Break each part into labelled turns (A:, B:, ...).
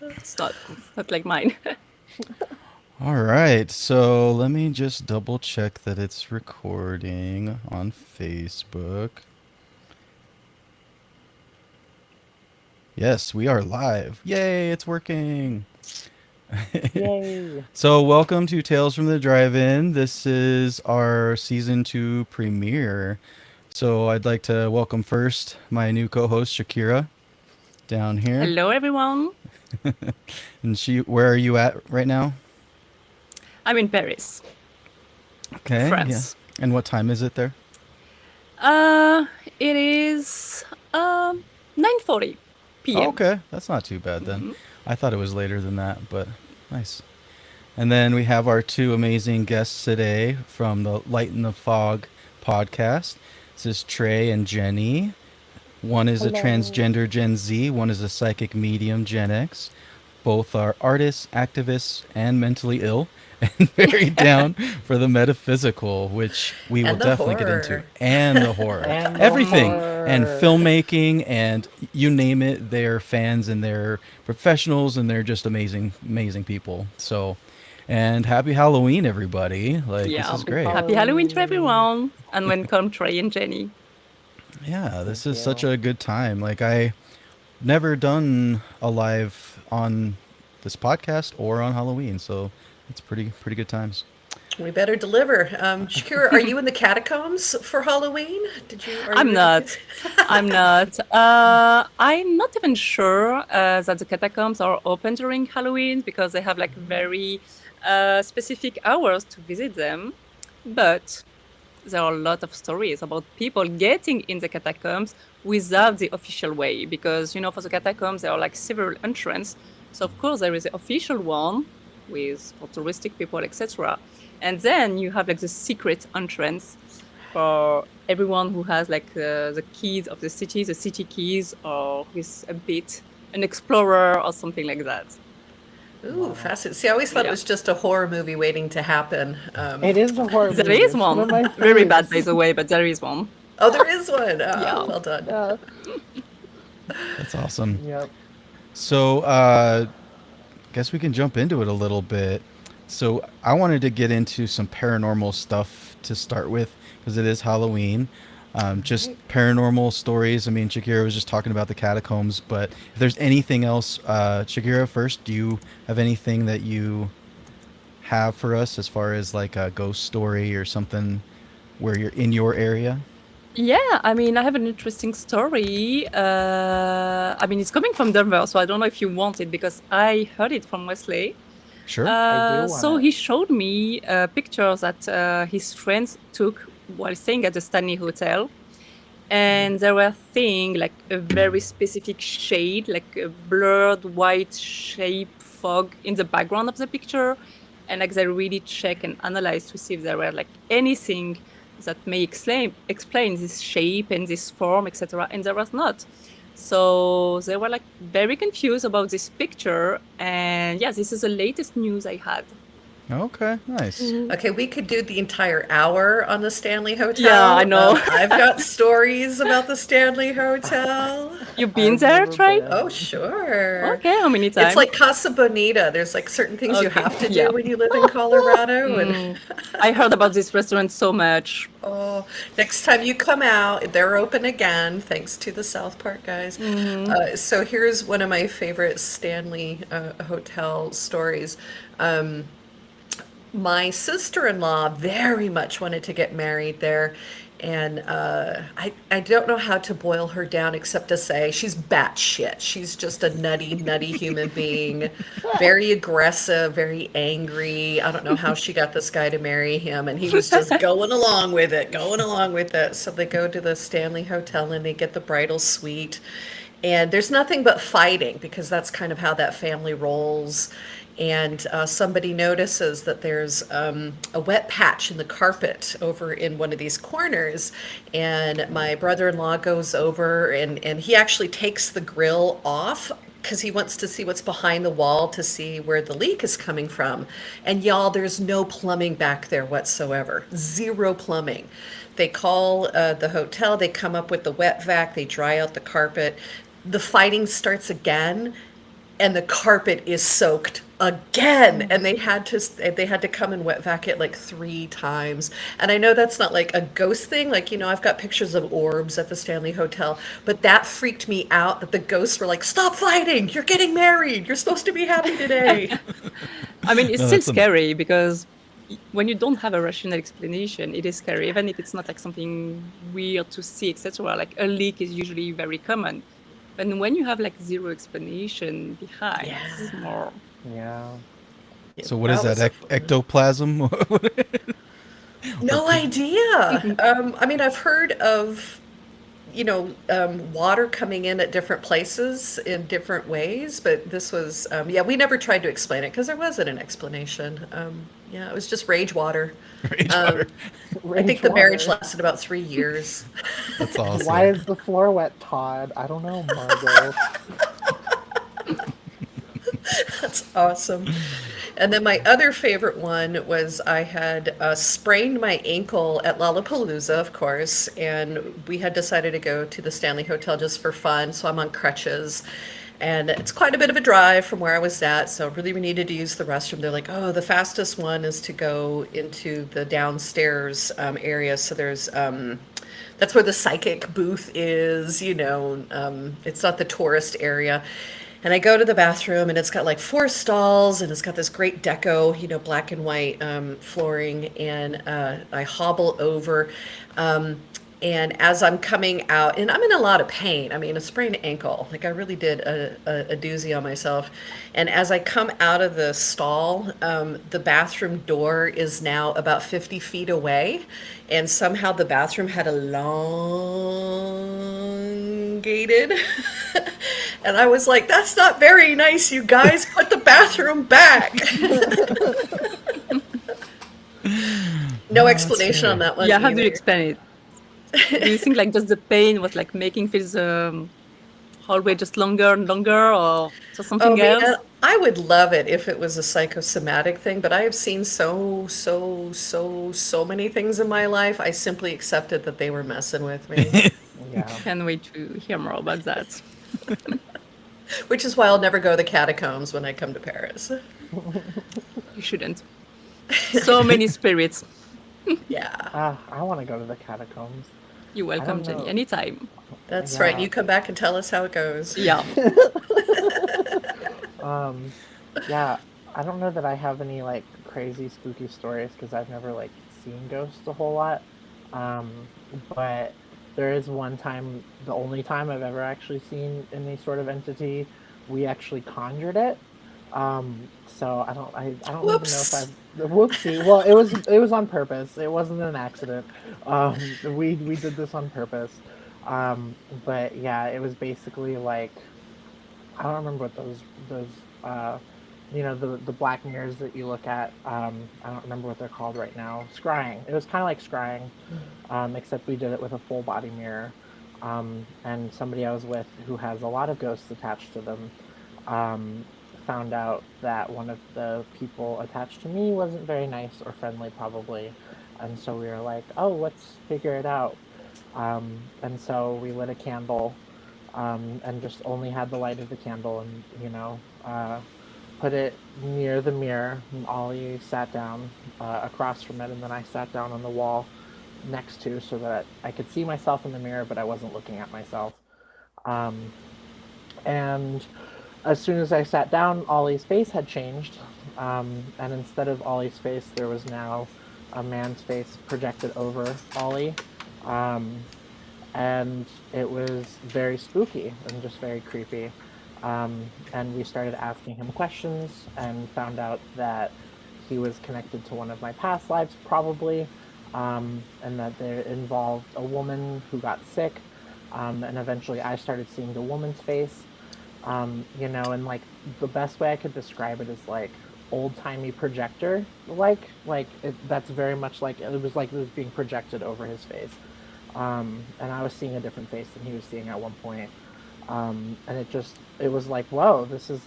A: It's not like mine.
B: All right, so let me just double check that it's recording on Facebook. Yes, we are live. Yay, it's working.
C: Yay.
B: So, welcome to Tales from the Drive-In. This is our season 2 premiere. So, I'd like to welcome first my new co-host Shakira down here.
A: Hello, everyone.
B: And where are you at right now?
A: I'm in Paris,
B: Okay, yeah.
A: France.
B: And what time is it there?
A: Uh, it is 9:40
B: Oh,
A: p.m.
B: okay, that's not too bad then.
A: Mhm.
B: I thought it was later than that, but nice. And then we have our two amazing guests today from the Light in the Fog podcast. This is Trey and Jenny. One is a
C: Hello.
B: transgender Gen Z, one is a psychic medium Gen X. Both are artists, activists, and mentally ill, and very down for the metaphysical, which we will
D: And the
B: definitely get into,
D: horror.
B: and the horror.
C: And the
B: Everything. And
C: horror.
B: filmmaking, and you name it, they're fans and they're professionals, and they're just amazing, amazing people. So, and happy Halloween, everybody. Like, this
A: Yeah.
B: is
C: Happy
B: great.
A: Happy Halloween to
C: Halloween.
A: everyone, and welcome Trey and Jenny.
B: Yeah,
C: Thank
B: this is such
C: you.
B: a good time. Like, I never done a live on this podcast or on Halloween, so it's pretty good times.
D: We better deliver. Shakira, are you in the catacombs for Halloween? Are you
A: I'm
D: in?
A: not. I'm not. I'm not even sure that the catacombs are open during Halloween because they have like very specific hours to visit them. But there are a lot of stories about people getting in the catacombs without the official way because for the catacombs there are like several entrances. So of course there is the official one with for touristic people, etc. And then you have like the secret entrance for everyone who has like the keys of the city keys, or who is a bit an explorer or something like that.
D: Ooh,
C: Wow.
D: fascinating. See, I always thought it
A: Yeah,
D: was just a horror movie waiting to happen.
C: It is a horror
A: there
C: movie.
A: is
C: It's one of
A: one.
C: my
A: Very bad, by
C: faves.
A: the way, but there is one.
D: Oh, there is one. Oh,
A: Yeah.
D: well done.
C: Yeah.
B: That's awesome.
C: Yep.
B: So, guess we can jump into it a little bit. So, I wanted to get into some paranormal stuff to start with because it is Halloween. Just
C: Right.
B: paranormal stories. I mean, Shakira was just talking about the catacombs, but if there's anything else, Shakira, first, do you have anything that you have for us as far as like a ghost story or something where you're in your area?
A: Yeah, I mean, I have an interesting story. I mean, it's coming from Denver, so I don't know if you want it because I heard it from Wesley.
B: Sure.
C: I do want
A: So
C: it.
A: he showed me pictures that his friends took while staying at the Stanley Hotel. And they were seeing like a very specific shade, like a blurred white shape fog in the background of the picture. And like they really check and analyze to see if there were like anything that may explain this shape and this form, etc. And there was not. So they were like very confused about this picture. And yeah, this is the latest news I had.
B: Okay, nice.
D: Okay, we could do the entire hour on the Stanley
A: Yeah, I
D: Hotel.
A: know.
D: I've got stories about the Stanley Hotel.
A: You've been
C: I've
A: there,
C: never
A: Trey?
D: Oh,
C: been.
D: sure.
A: Okay, how many
D: It's
A: times?
D: like Casa Bonita. There's like certain things you
A: Okay,
D: have to
A: yeah.
D: do when you live in Colorado, and
A: Mm. I heard about this restaurant so much.
D: oh, next time you come out, they're open again, thanks to the South Park guys.
A: Hmm.
D: So here's one of my favorite Stanley Hotel stories. My sister-in-law very much wanted to get married there, and I don't know how to boil her down except to say she's batshit. She's just a nutty, nutty human being, very aggressive, very angry. I don't know how she got this guy to marry him, and he was just going along with it, going along with it. So they go to the Stanley Hotel and they get the bridal suite, and there's nothing but fighting because that's kind of how that family rolls. And somebody notices that there's a wet patch in the carpet over in one of these corners. And my brother-in-law goes over and he actually takes the grill off because he wants to see what's behind the wall to see where the leak is coming from. And y'all, there's no plumbing back there whatsoever. Zero plumbing. They call the hotel, they come up with the wet vac, they dry out the carpet. The fighting starts again, and the carpet is soaked again, and they had to come and wet vac it like 3 times. And I know that's not like a ghost thing, like, I've got pictures of orbs at the Stanley Hotel, but that freaked me out that the ghosts were like, stop fighting, you're getting married, you're supposed to be happy today.
A: I mean, it's
B: No,
A: still
B: that's
A: scary because when you don't have a rational explanation, it is scary, even if it's not like something weird to see, etc. Like a leak is usually very common. And when you have like zero explanation behind, it's
D: Yeah.
A: more.
C: Yeah.
B: So what is that?
D: was a-
B: Ectoplasm?
D: No idea. I mean, I've heard of, water coming in at different places in different ways, but this was, yeah, we never tried to explain it because there wasn't an explanation. Yeah, it was just rage water.
B: Rage
D: Um,
B: water.
D: I think the marriage
C: Water.
D: lasted about 3 years.
B: That's awesome.
C: Why is the floor wet, Todd? I don't know, Margot.
D: That's awesome. And then my other favorite one was I had sprained my ankle at Lollapalooza, of course, and we had decided to go to the Stanley Hotel just for fun. So I'm on crutches, and it's quite a bit of a drive from where I was at. So really, we needed to use the restroom. They're like, "Oh, the fastest one is to go into the downstairs area." So there's that's where the psychic booth is. It's not the tourist area. And I go to the bathroom, and it's got like 4 stalls, and it's got this great deco, black and white flooring. And I hobble over. And as I'm coming out, and I'm in a lot of pain. I mean, a sprained ankle. Like I really did a doozy on myself. And as I come out of the stall, the bathroom door is now about 50 feet away. And somehow the bathroom had elongated. And I was like, that's not very nice, you guys. Put the bathroom back. No explanation on that one.
A: Yeah, how do you
D: either.
A: explain it? Do you think like just the pain was like making this hallway just longer and longer, or just
D: Oh
A: something
D: man,
A: else?
D: I would love it if it was a psychosomatic thing, but I have seen so many things in my life. I simply accepted that they were messing with me,
C: Yeah.
A: Can't wait to hear more about that.
D: which is why I'll never go to the catacombs when I come to Paris.
A: You shouldn't. So many spirits.
D: Yeah,
C: I want to go to the catacombs.
A: You're welcome,
C: know.
A: Jenny, anytime.
D: that's right.
C: Yeah.
D: You come back and tell us how it goes.
A: Yeah.
C: Yeah, I don't know that I have any like crazy spooky stories because I've never like seen ghosts a whole lot. Um, but there is one time, the only time I've ever actually seen any sort of entity, we actually conjured it. So I don't even know if
D: Whoops.
C: I've whoopsie. Well, it was on purpose. It wasn't an accident. We did this on purpose. But yeah, it was basically like I don't remember what those uh, the black mirrors that you look at. I don't remember what they're called right now. Scrying. It was kind of like scrying, except we did it with a full body mirror. And somebody I was with who has a lot of ghosts attached to them found out that one of the people attached to me wasn't very nice or friendly, probably. And so we were like, oh, let's figure it out. And so we lit a candle and just only had the light of the candle and, put it near the mirror. And Ollie sat down across from it, and then I sat down on the wall next to so that I could see myself in the mirror, but I wasn't looking at myself. And as soon as I sat down, Ollie's face had changed. And instead of Ollie's face, there was now a man's face projected over Ollie. And it was very spooky and just very creepy. And we started asking him questions and found out that he was connected to one of my past lives, probably, and that it involved a woman who got sick. And eventually I started seeing the woman's face. And like the best way I could describe it is like old-timey projector, that's very much like it was being projected over his face. And I was seeing a different face than he was seeing at one point. And it was like, whoa, this is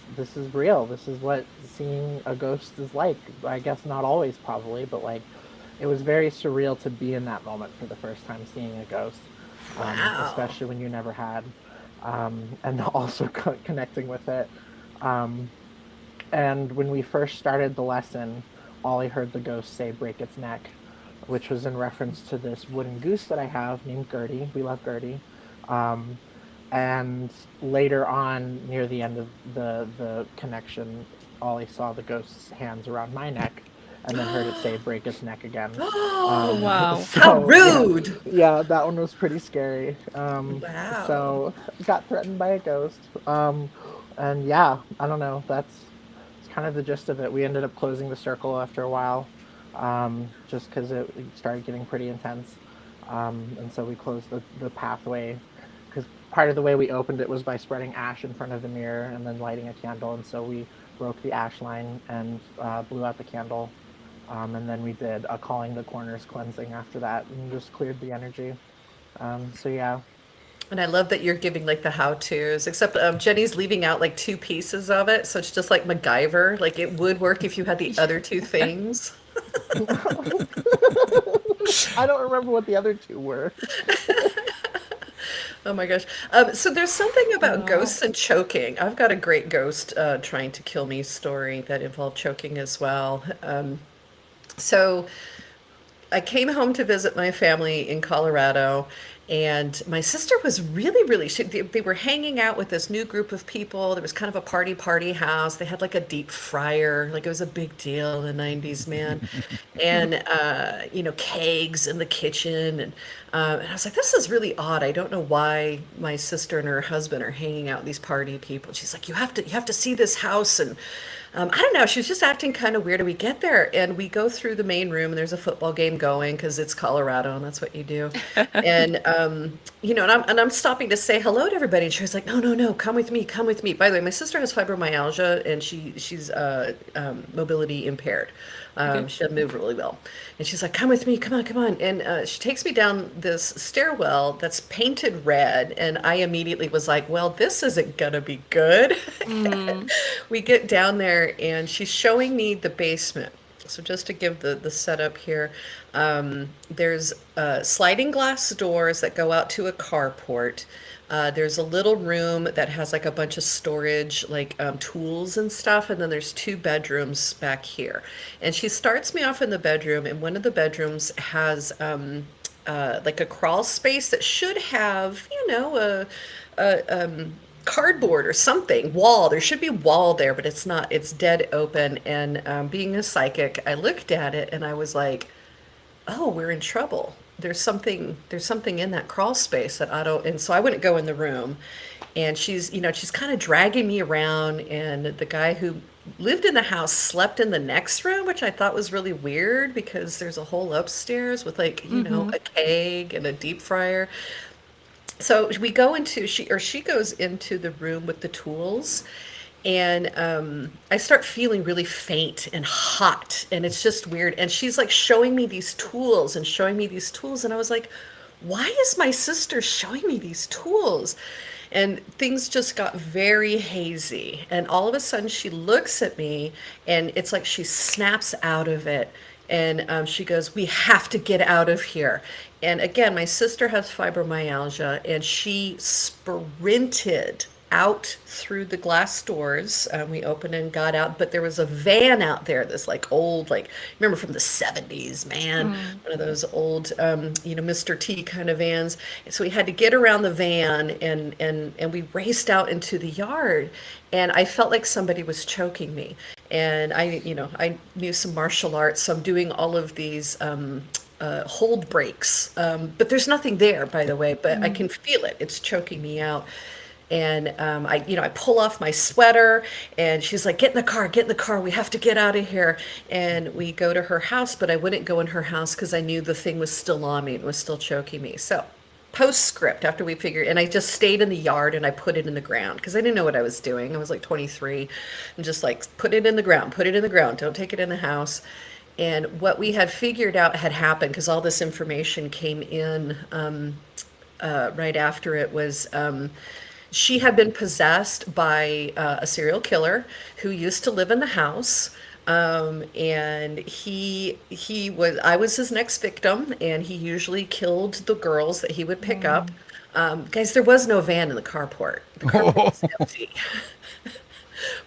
C: real. This is what seeing a ghost is like. I guess not always, probably, but like, it was very surreal to be in that moment for the first time seeing a ghost,
D: Wow.
C: especially when you never had. And also connecting with it. Um, and when we first started the lesson, Ollie heard the ghost say break its neck, which was in reference to this wooden goose that I have named Gertie. We love Gertie. Um, and later on, near the end of the connection, Ollie saw the ghost's hands around my neck and then heard it say break its neck again.
A: Oh,
D: Oh,
A: wow.
D: how
C: So
D: rude!
C: yeah, that one was pretty scary.
D: Wow.
C: So got threatened by a ghost. And yeah, I don't know. It's kind of the gist of it. We ended up closing the circle after a while, just because it started getting pretty intense. And so we closed the pathway because part of the way we opened it was by spreading ash in front of the mirror and then lighting a candle. And so we broke the ash line and blew out the candle. And then we did a calling the corners cleansing after that and just cleared the energy. So yeah.
D: And I love that you're giving like the how-tos, except Jenny's leaving out like two pieces of it. So it's just like MacGyver. Like it would work if you had the other two things.
C: I don't remember what the other two were.
D: Oh my gosh. So there's something about
A: Wow.
D: ghosts and choking. I've got a great ghost trying to kill me story that involved choking as well. So I came home to visit my family in Colorado, and my sister was really, they were hanging out with this new group of people. There was kind of a party house. They had like a deep fryer, like it was a big deal in the 90s, man. And, kegs in the kitchen. And I was like, this is really odd. I don't know why my sister and her husband are hanging out with these party people. She's like, you have to see this house. And I don't know. She was just acting kind of weird. And we get there and we go through the main room and there's a football game going because it's Colorado and that's what you do. And and I'm stopping to say hello to everybody. And she was like, no, come with me, come with me. By the way, my sister has fibromyalgia and she's mobility impaired.
A: Okay.
D: She doesn't move really well. And she's like, come with me, come on, come on. And she takes me down this stairwell that's painted red. And I immediately was like, well, this isn't going to be good.
A: Mm.
D: We get down there and she's showing me the basement. So just to give the setup here, there's sliding glass doors that go out to a carport. There's a little room that has like a bunch of storage, like tools and stuff, and then there's two bedrooms back here. And she starts me off in the bedroom, and one of the bedrooms has like a crawl space that should have, a cardboard or something wall. There should be wall there, but it's not. It's dead open. And being a psychic, I looked at it and I was like, oh, we're in trouble. There's something in that crawl space that I don't, and so I wouldn't go in the room. And she's kind of dragging me around, and the guy who lived in the house slept in the next room, which I thought was really weird because there's a whole upstairs with like,
A: Mm-hmm.
D: a keg and a deep fryer. So we go into she goes into the room with the tools, and I start feeling really faint and hot, and it's just weird. And she's like showing me these tools and showing me these tools, and I was like, why is my sister showing me these tools? And things just got very hazy. And all of a sudden, she looks at me, and it's like she snaps out of it. And she goes, we have to get out of here. And again, my sister has fibromyalgia, and she sprinted out through the glass doors. We opened and got out, but there was a van out there, this like old, like, remember from the 70s, man,
A: Mm.
D: one of those old, Mr. T kind of vans. And so we had to get around the van, and we raced out into the yard, and I felt like somebody was choking me. And I knew some martial arts, so I'm doing all of these hold breaks. But there's nothing there, by the way, but I
A: Mm.
D: can feel it. It's choking me out. And I pull off my sweater, and she's like, "Get in the car, get in the car. We have to get out of here." And we go to her house, but I wouldn't go in her house because I knew the thing was still on me and was still choking me. So, postscript after we figured, and I just stayed in the yard and I put it in the ground because I didn't know what I was doing. I was like 23, and just like put it in the ground, put it in the ground. Don't take it in the house. And what we had figured out had happened because all this information came in right after it was. She had been possessed by a serial killer who used to live in the house. And I was his next victim, and he usually killed the girls that he would pick up.
A: Mm.
D: Guys, there was no van in the carport. The carport was empty.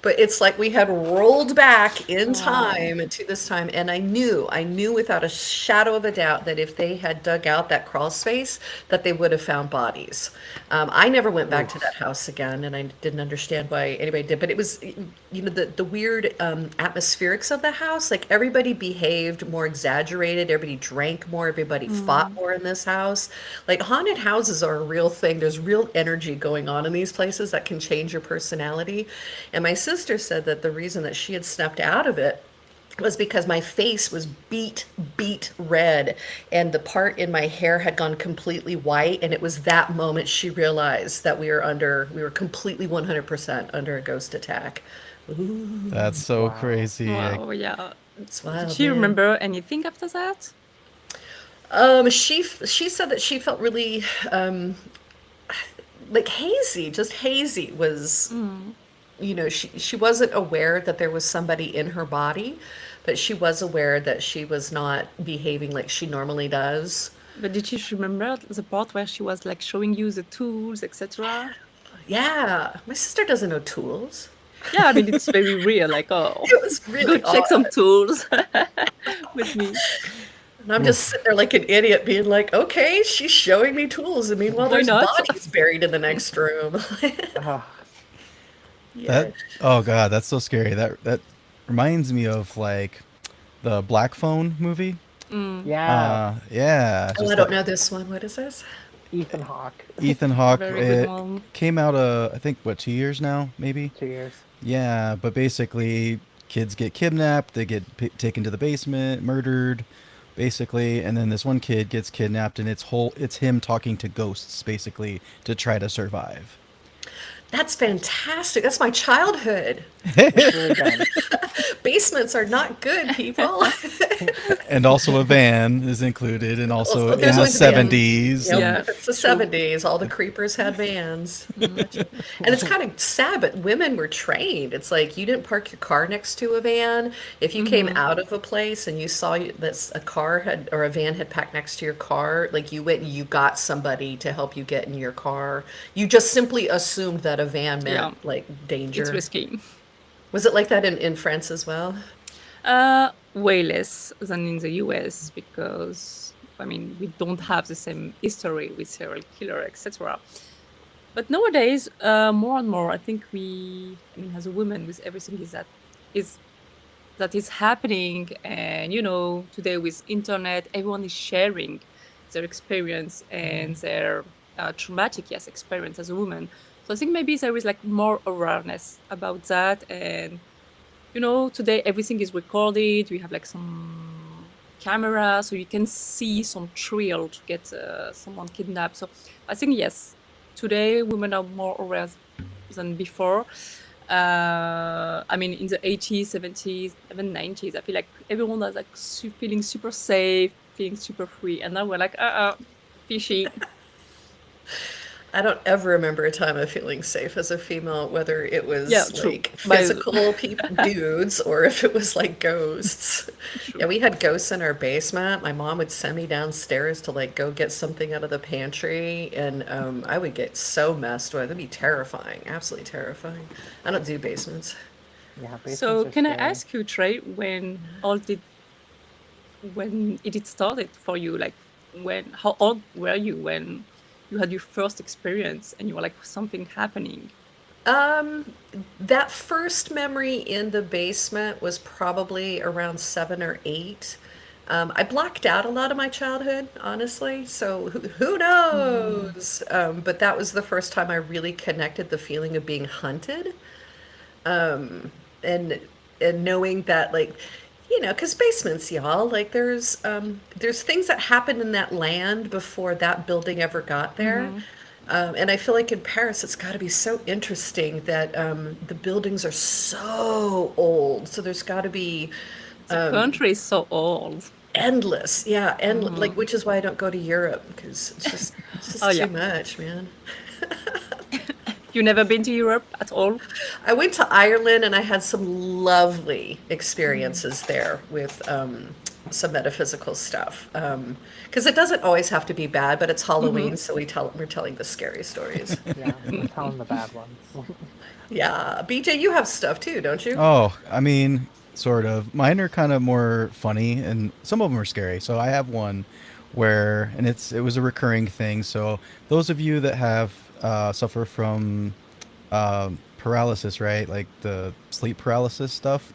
D: But it's like we had rolled back in
A: Wow.
D: time to this time, and I knew without a shadow of a doubt that if they had dug out that crawl space, that they would have found bodies. I never went back to that
C: Oof.
D: house again, and I didn't understand why anybody did. But it was, the weird atmospherics of the house. Like everybody behaved more exaggerated, everybody drank more, everybody fought
A: Mm.
D: more in this house. Like haunted houses are a real thing. There's real energy going on in these places that can change your personality. And my sister said that the reason that she had snapped out of it was because my face was beat red, and the part in my hair had gone completely white. And it was that moment she realized that we were completely 100% under a ghost attack. Ooh,
B: That's so
C: Wow.
B: crazy.
A: Wow, yeah.
D: it's
A: Did
D: wild,
A: she
D: man.
A: remember anything after that?
D: She said that she felt really like hazy, just hazy was,
A: Mm.
D: she wasn't aware that there was somebody in her body, but she was aware that she was not behaving like she normally does.
A: But did she remember the part where she was like showing you the tools, etc.?
D: Yeah, my sister doesn't know tools.
A: Yeah, I mean it's very real. Like, oh,
D: It was
A: go
D: really
A: check some
D: odd.
A: tools with me.
D: And I'm just
B: Oof.
D: sitting there like an idiot being like, okay, she's showing me tools. And meanwhile,
A: Why
D: there's
A: not?
D: bodies buried in the next room.
C: Uh,
D: Yeah.
B: That oh god, that's so scary. That reminds me of like the Black Phone movie.
A: Mm,
C: yeah,
B: Yeah,
D: Oh, I
B: just
D: don't
B: that
D: know this one. What is this?
C: Ethan Hawke.
B: Ethan Hawke.
A: very good
B: It
A: one.
B: came out I think what 2 years now, maybe.
C: 2 years.
B: Yeah, but basically kids get kidnapped, they get taken to the basement, murdered, basically, and then this one kid gets kidnapped, and it's him talking to ghosts basically to try to survive.
D: That's fantastic. That's my childhood.
C: It's really good.
D: Basements are not good, people.
B: And also a van is included, and also
D: Also,
B: in
D: there's
B: the
D: always a van.
B: 70s.
D: Yep,
B: And
A: Yeah,
D: if it's the
A: true.
D: 70s, all the creepers had vans.
A: Mm.
D: And it's kind of sad, but women were trained. It's like you didn't park your car next to a van. If you came
A: Hmm.
D: out of a place and you saw that a car had or a van had packed next to your car, like you went and you got somebody to help you get in your car. You just simply assumed that a van
A: Yeah,
D: meant like
A: it's
D: danger.
A: risky.
D: Was it like that in France as well?
A: Way less than in the US because I mean we don't have the same history with serial killer, etc. But nowadays, more and more, I think I mean, as a woman, with everything is that is happening, and today with internet, everyone is sharing their experience and their traumatic, yes, experience as a woman. So I think maybe there is like more awareness about that, and today everything is recorded. We have like some camera, so you can see some thrill to get someone kidnapped. So I think yes, today women are more aware than before. I mean, in the 80s, 70s, even 90s, I feel like everyone was like feeling super safe, feeling super free, and now we're like, fishy.
D: I don't ever remember a time of feeling safe as a female, whether it
A: Yeah,
D: was
A: true.
D: like
A: By
D: physical people, dudes, or if it was like ghosts.
A: true.
D: Yeah, we had ghosts in our basement. My mom would send me downstairs to like go get something out of the pantry, and I would get so messed with. It'd be terrifying, absolutely terrifying. I don't do basements.
C: Yeah,
A: So
C: basements are
A: can I
C: scary.
A: ask you, Trey, when it started for you? Like, how old were you when you had your first experience and you were like, something happening?
D: Um, that first memory in the basement was probably around 7 or 8. I blacked out a lot of my childhood, honestly, so who
A: Mm.
D: knows? But that was the first time I really connected the feeling of being hunted, and knowing that like, because basements, y'all, like there's things that happened in that land before that building ever got there.
A: Hmm.
D: And I feel like in Paris, it's got to be so interesting that the buildings are so old. So there's got to be
A: The country is so old.
D: endless, yeah, and like
A: Hmm.
D: which is why I don't go to Europe because it's
A: Oh,
D: just
A: yeah.
D: too much, man.
A: You never been to Europe at all?
D: I went to Ireland and I had some lovely
A: Mm.
D: experiences there with some metaphysical stuff. Because it doesn't always have to be bad, but it's Halloween,
A: Mhm.
D: so we're telling the scary stories.
C: Yeah, we're telling the bad ones.
D: Yeah, BJ, you have stuff too, don't you?
B: Oh, I mean, sort of. Mine are kind of more funny, and some of them are scary. So I have one where, and it was a recurring thing. So those of you that have suffer from paralysis, right? Like the sleep paralysis stuff.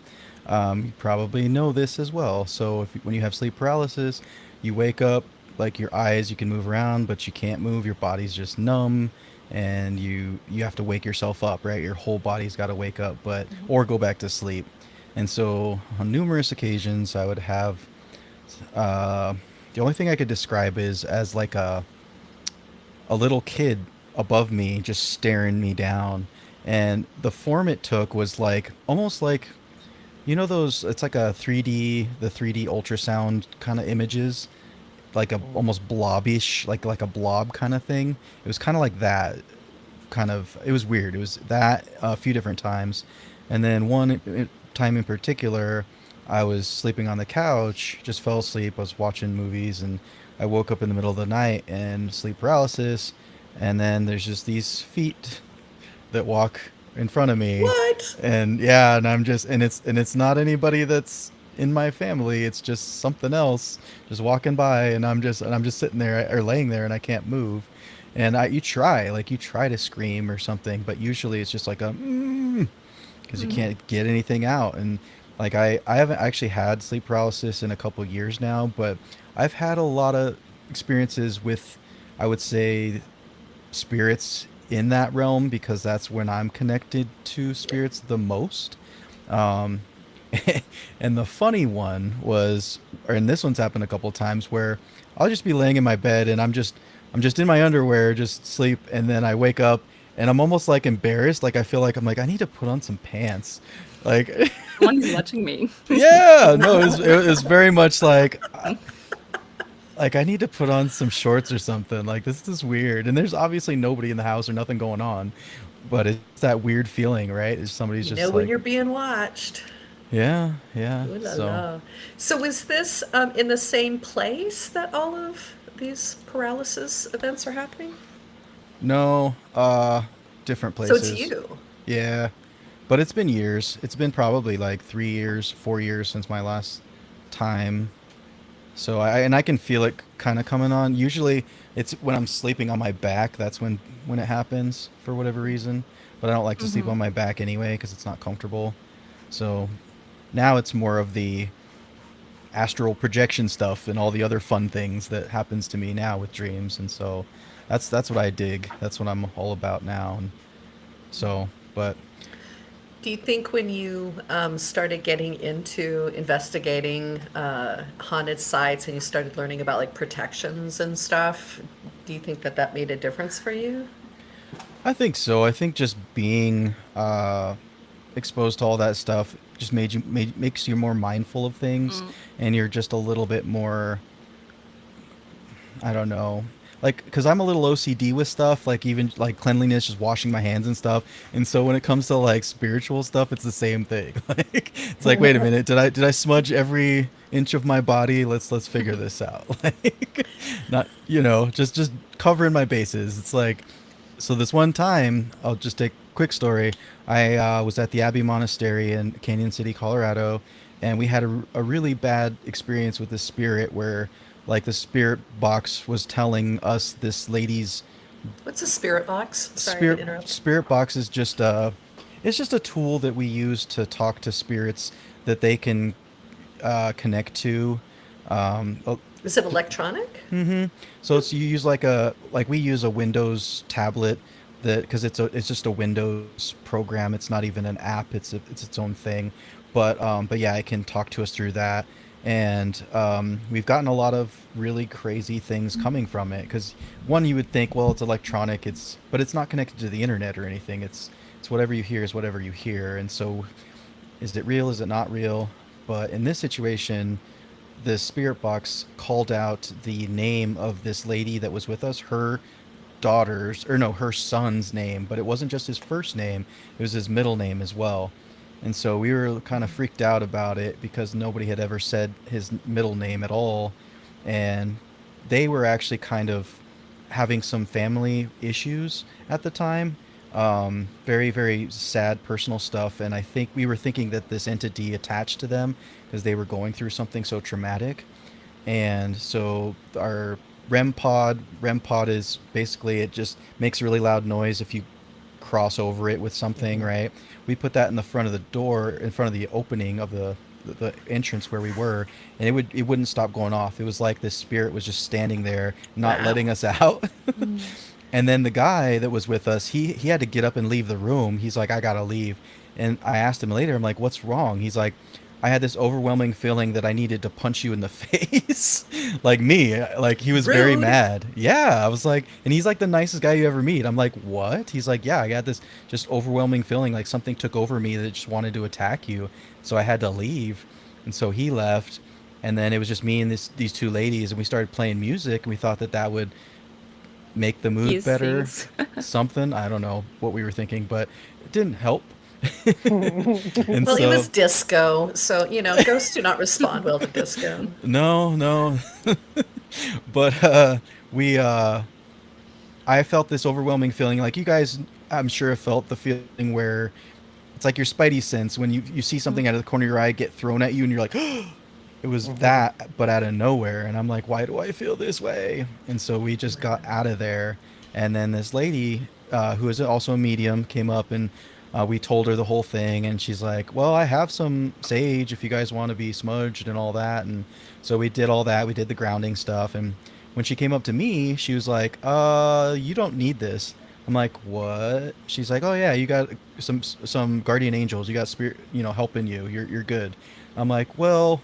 B: You probably know this as well. So when you have sleep paralysis, you wake up, like your eyes, you can move around, but you can't move. Your body's just numb, and you have to wake yourself up, right? Your whole body's got to wake up, but or go back to sleep. And so on numerous occasions, I would have uh, the only thing I could describe is as like a little kid above me just staring me down. And the form it took was like almost like, you know, those, it's like a 3D, the 3D ultrasound kind of images, like a almost blobbish, like a blob kind of thing. It was kind of like that, kind of, it was weird. It was that a few different times. And then time in particular, I was sleeping on the couch, just fell asleep. I was watching movies, and I woke up in the middle of the night and sleep paralysis. And then there's just these feet that walk in front of me,
D: What?
B: and yeah, and I'm just, and it's not anybody that's in my family. It's just something else just walking by, and I'm just sitting there or laying there, and I can't move. And you try to scream or something, but usually it's just like a because you can't get anything out. And like I haven't actually had sleep paralysis in a couple years now, but I've had a lot of experiences with, I would say, spirits in that realm, because that's when I'm connected to spirits the most. Um, and the funny one was, and this one's happened a couple times, where I'll just be laying in my bed and I'm just in my underwear, just sleep, and then I wake up and I'm almost like embarrassed, like I feel like I'm like I need to put on some pants, like
A: Someone is watching me.
B: yeah, no, it was very much like I need to put on some shorts or something. Like this is weird, and there's obviously nobody in the house or nothing going on, but it's that weird feeling, right? It's somebody's
D: You know
B: just
D: when
B: like,
D: you're being watched.
B: yeah, yeah.
D: Ooh la
B: So
D: la. So is this in the same place that all of these paralysis events are happening?
B: no, different
D: So it's
B: places.
D: you.
B: Yeah, but it's been years. It's been probably like 3 years, 4 years since my last time. So I can feel it kind of coming on. Usually it's when I'm sleeping on my back. That's when it happens for whatever reason. But I don't like to sleep
A: Mhm.
B: on my back anyway because it's not comfortable. So now it's more of the astral projection stuff and all the other fun things that happens to me now with dreams. And so that's what I dig. That's what I'm all about now. And so, but
D: Do you think when you started getting into investigating haunted sites and you started learning about like protections and stuff, do you think that that made a difference for you?
B: I think so. I think just being exposed to all that stuff just makes you more mindful of things,
A: Mm.
B: and you're just a little bit more, I don't know, like, because I'm a little OCD with stuff, like even like cleanliness, just washing my hands and stuff. And so when it comes to like spiritual stuff, it's the same thing. Like it's like, wait a minute, did I smudge every inch of my body? Let's figure this out. Like, not, just covering my bases. It's like, so this one time, I'll just take a quick story. I was at the Abbey Monastery in Canyon City, Colorado, and we had a really bad experience with the spirit where, like, the spirit box was telling us this lady's
D: What's a spirit box? Sorry to
B: spirit
D: interrupt.
B: spirit box is just it's just a tool that we use to talk to spirits that they can connect to. Oh,
D: Is it electronic?
B: so it's you use like we use a Windows tablet that, because it's just a Windows program. It's not even an app. It's its own thing. But yeah, it can talk to us through that. And we've gotten a lot of really crazy things coming from it. Because one, you would think, well, it's electronic. But it's not connected to the internet or anything. It's whatever you hear is whatever you hear. And so, is it real? Is it not real? But in this situation, the spirit box called out the name of this lady that was with us, her daughter's, or no, her son's name, but it wasn't just his first name, it was his middle name as well. And so we were kind of freaked out about it because nobody had ever said his middle name at all. And they were actually kind of having some family issues at the time. Very, very sad personal stuff. And I think we were thinking that this entity attached to them because they were going through something so traumatic. And so our REM pod is basically, it just makes a really loud noise if you cross over it with something, right? We put that in the front of the door, in front of the opening of the entrance where we were, and it wouldn't stop going off. It was like this spirit was just standing there, not
D: Wow.
B: letting us out. And then the guy that was with us, he had to get up and leave the room. He's like, I gotta leave. And I asked him later, I'm like, what's wrong? He's like, I had this overwhelming feeling that I needed to punch you in the face. Like me. Like he was very
D: Rude.
B: mad. Yeah. I was like, and he's like the nicest guy you ever meet. I'm like, what? He's like, yeah, I got this just overwhelming feeling like something took over me that just wanted to attack you. So I had to leave. And so he left. And then it was just me and these two ladies, and we started playing music, and we thought that that would make the mood
A: These
B: better,
A: things.
B: something. I don't know what we were thinking, but it didn't help. And
D: Well, it
B: so,
D: was disco, so ghosts do not respond well to disco.
B: no, no. But we I felt this overwhelming feeling like you guys, I'm sure, have felt the feeling where it's like your spidey sense when you see something out of the corner of your eye get thrown at you and you're like, it was
C: Mhm.
B: that, but out of nowhere. And I'm like, why do I feel this way? And so we just got out of there. And then this lady, who is also a medium, came up, and we told her the whole thing. And she's like, well, I have some sage if you guys want to be smudged and all that. And so we did all that. We did the grounding stuff. And when she came up to me, she was like, you don't need this. I'm like, what? She's like, oh yeah, you got some guardian angels. You got spirit, helping you. You're good. I'm like, well,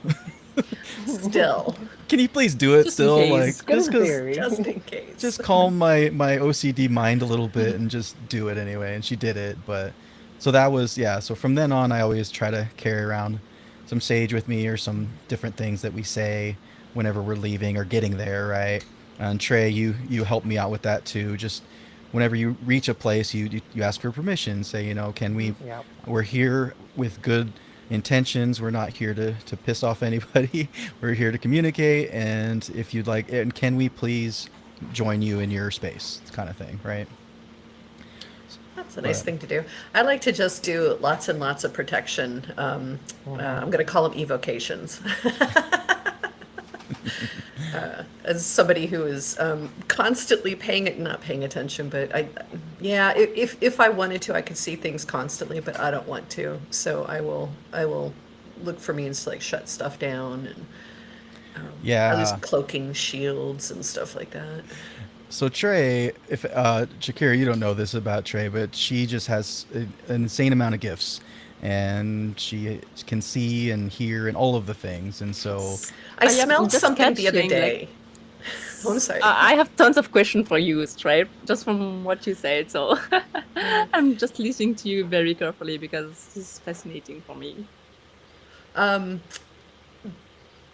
D: Still,
B: can you please do it
A: Just in
B: still?
A: case.
B: Like,
C: Good
B: just
C: in
B: cause,
C: theory.
D: just in case.
B: just calm my OCD mind a little bit and just do it anyway. And she did it. But so that was, yeah. So from then on, I always try to carry around some sage with me or some different things that we say whenever we're leaving or getting there, right? And Trey, you help me out with that too. Just whenever you reach a place, you ask for permission. Say, can we?
C: Yep.
B: We're here with good intentions. We're not here to piss off anybody. We're here to communicate. And if you'd like, and can we please join you in your space, kind of thing, right?
D: That's a nice
B: But
D: thing to do. I like to just do lots and lots of protection. I'm going to call them evocations. As somebody who is constantly not paying attention, but yeah, if I wanted to, I could see things constantly, but I don't want to. So I will look for means to like shut stuff down, and I use
B: yeah.
D: cloaking shields and stuff like that.
B: So Trey, if Shakira, you don't know this about Trey, but she just has an insane amount of gifts, and she can see and hear and all of the things. And so,
D: I
A: I am
D: smelled
A: just
D: something the other
A: catching like
D: day. Oh, I'm sorry.
A: I have tons of questions for you, Stripe, just from what you said. So I'm just listening to you very carefully because this is fascinating for me.
D: Um,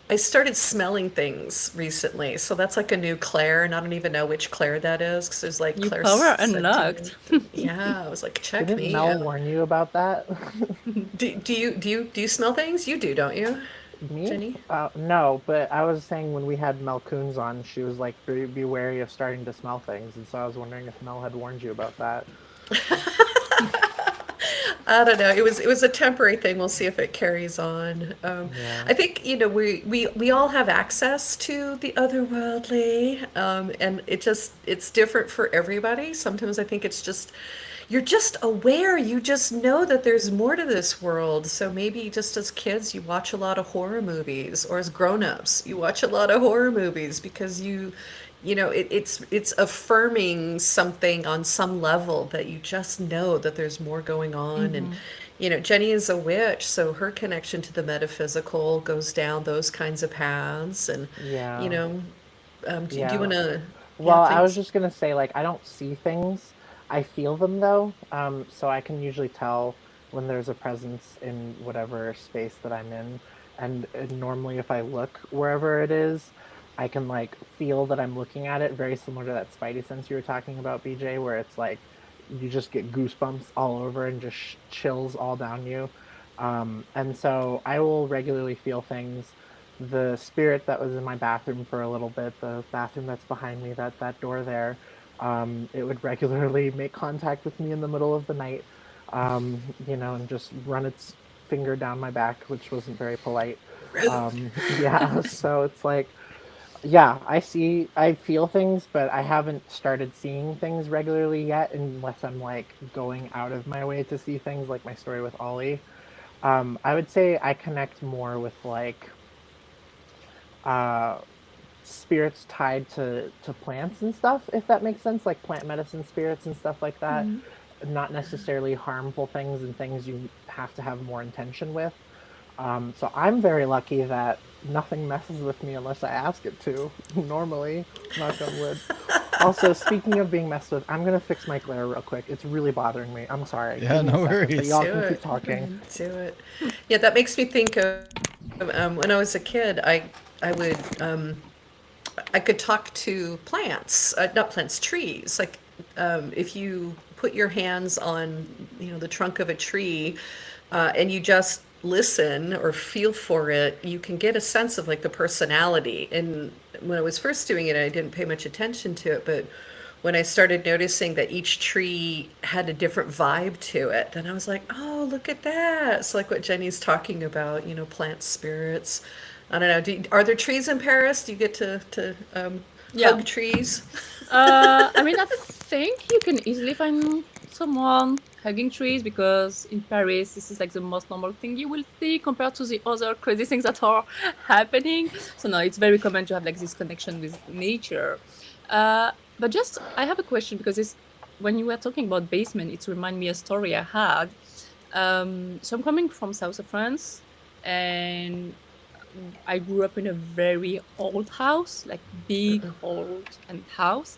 D: I started smelling things recently, so that's like a new Claire, and I don't even know which Claire that is because there's like
A: New
D: Claire
A: power
D: sentient.
A: unlocked.
D: Yeah, I was like, check
C: Didn't
D: me
C: Mel
D: out.
C: warn you about that?
D: Do you smell things? You do, don't you,
C: Me?
D: Jenny?
C: No, but I was saying when we had Mel Coons on, she was like, be wary of starting to smell things. And so I was wondering if Mel had warned you about that.
D: I don't know. It was a temporary thing. We'll see if it carries on.
C: Yeah.
D: I think we all have access to the otherworldly, and it's different for everybody. Sometimes I think it's just you're just aware. You just know that there's more to this world. So maybe just as kids, you watch a lot of horror movies, or as grown-ups, you watch a lot of horror movies because it's affirming something on some level that you just know that there's more going on. And
A: Hmm.
D: Jenny is a witch, so her connection to the metaphysical goes down those kinds of paths. And you
C: Yeah.
D: know do you
C: Yeah.
D: want to? Yeah,
C: Well, I was
D: please.
C: just gonna say, like, I don't see things. I feel them though. So I can usually tell when there's a presence in whatever space that I'm in. And normally, if I look wherever it is, I can like feel that I'm looking at it. Very similar to that spidey sense you were talking about, BJ, where it's like you just get goosebumps all over and just chills all down you. And so I will regularly feel things. The spirit that was in my bathroom for a little bit, the bathroom that's behind me, that door there, it would regularly make contact with me in the middle of the night, and just run its finger down my back, which wasn't very polite.
D: Rude.
C: Yeah, so it's like, yeah, I feel things, but I haven't started seeing things regularly yet, unless I'm like going out of my way to see things, like my story with Ollie. I would say I connect more with like uh, spirits tied to plants and stuff, if that makes sense, like plant medicine spirits and stuff like that.
A: Mhm.
C: Not necessarily harmful things and things you have to have more intention with. So I'm very lucky that nothing messes with me unless I ask it to. Normally, knock on wood. Also, speaking of being messed with, I'm gonna fix my glare real quick. It's really bothering me. I'm sorry.
B: Yeah,
C: Give me a
B: no
C: second, but
B: worries.
C: y'all
D: Do
C: can keep
D: it.
C: talking.
D: Do it. Yeah, that makes me think of when I was a kid. I would I could talk to plants, not plants, trees. Like if you put your hands on, the trunk of a tree, and you just listen or feel for it, you can get a sense of like the personality. And when I was first doing it, I didn't pay much attention to it, but when I started noticing that each tree had a different vibe to it, then I was like, oh, look at that. It's like what Jenny's talking about, plant spirits. I don't know. Are there trees in Paris? Do you get to
A: Yeah.
D: hug trees?
A: I mean, I think you can easily find someone hugging trees because in Paris, this is like the most normal thing you will see compared to the other crazy things that are happening. So no, it's very common to have like this connection with nature. But just, I have a question because when you were talking about basement, it reminded me a story I had. So I'm coming from south of France, and I grew up in a very old house, like big old and house.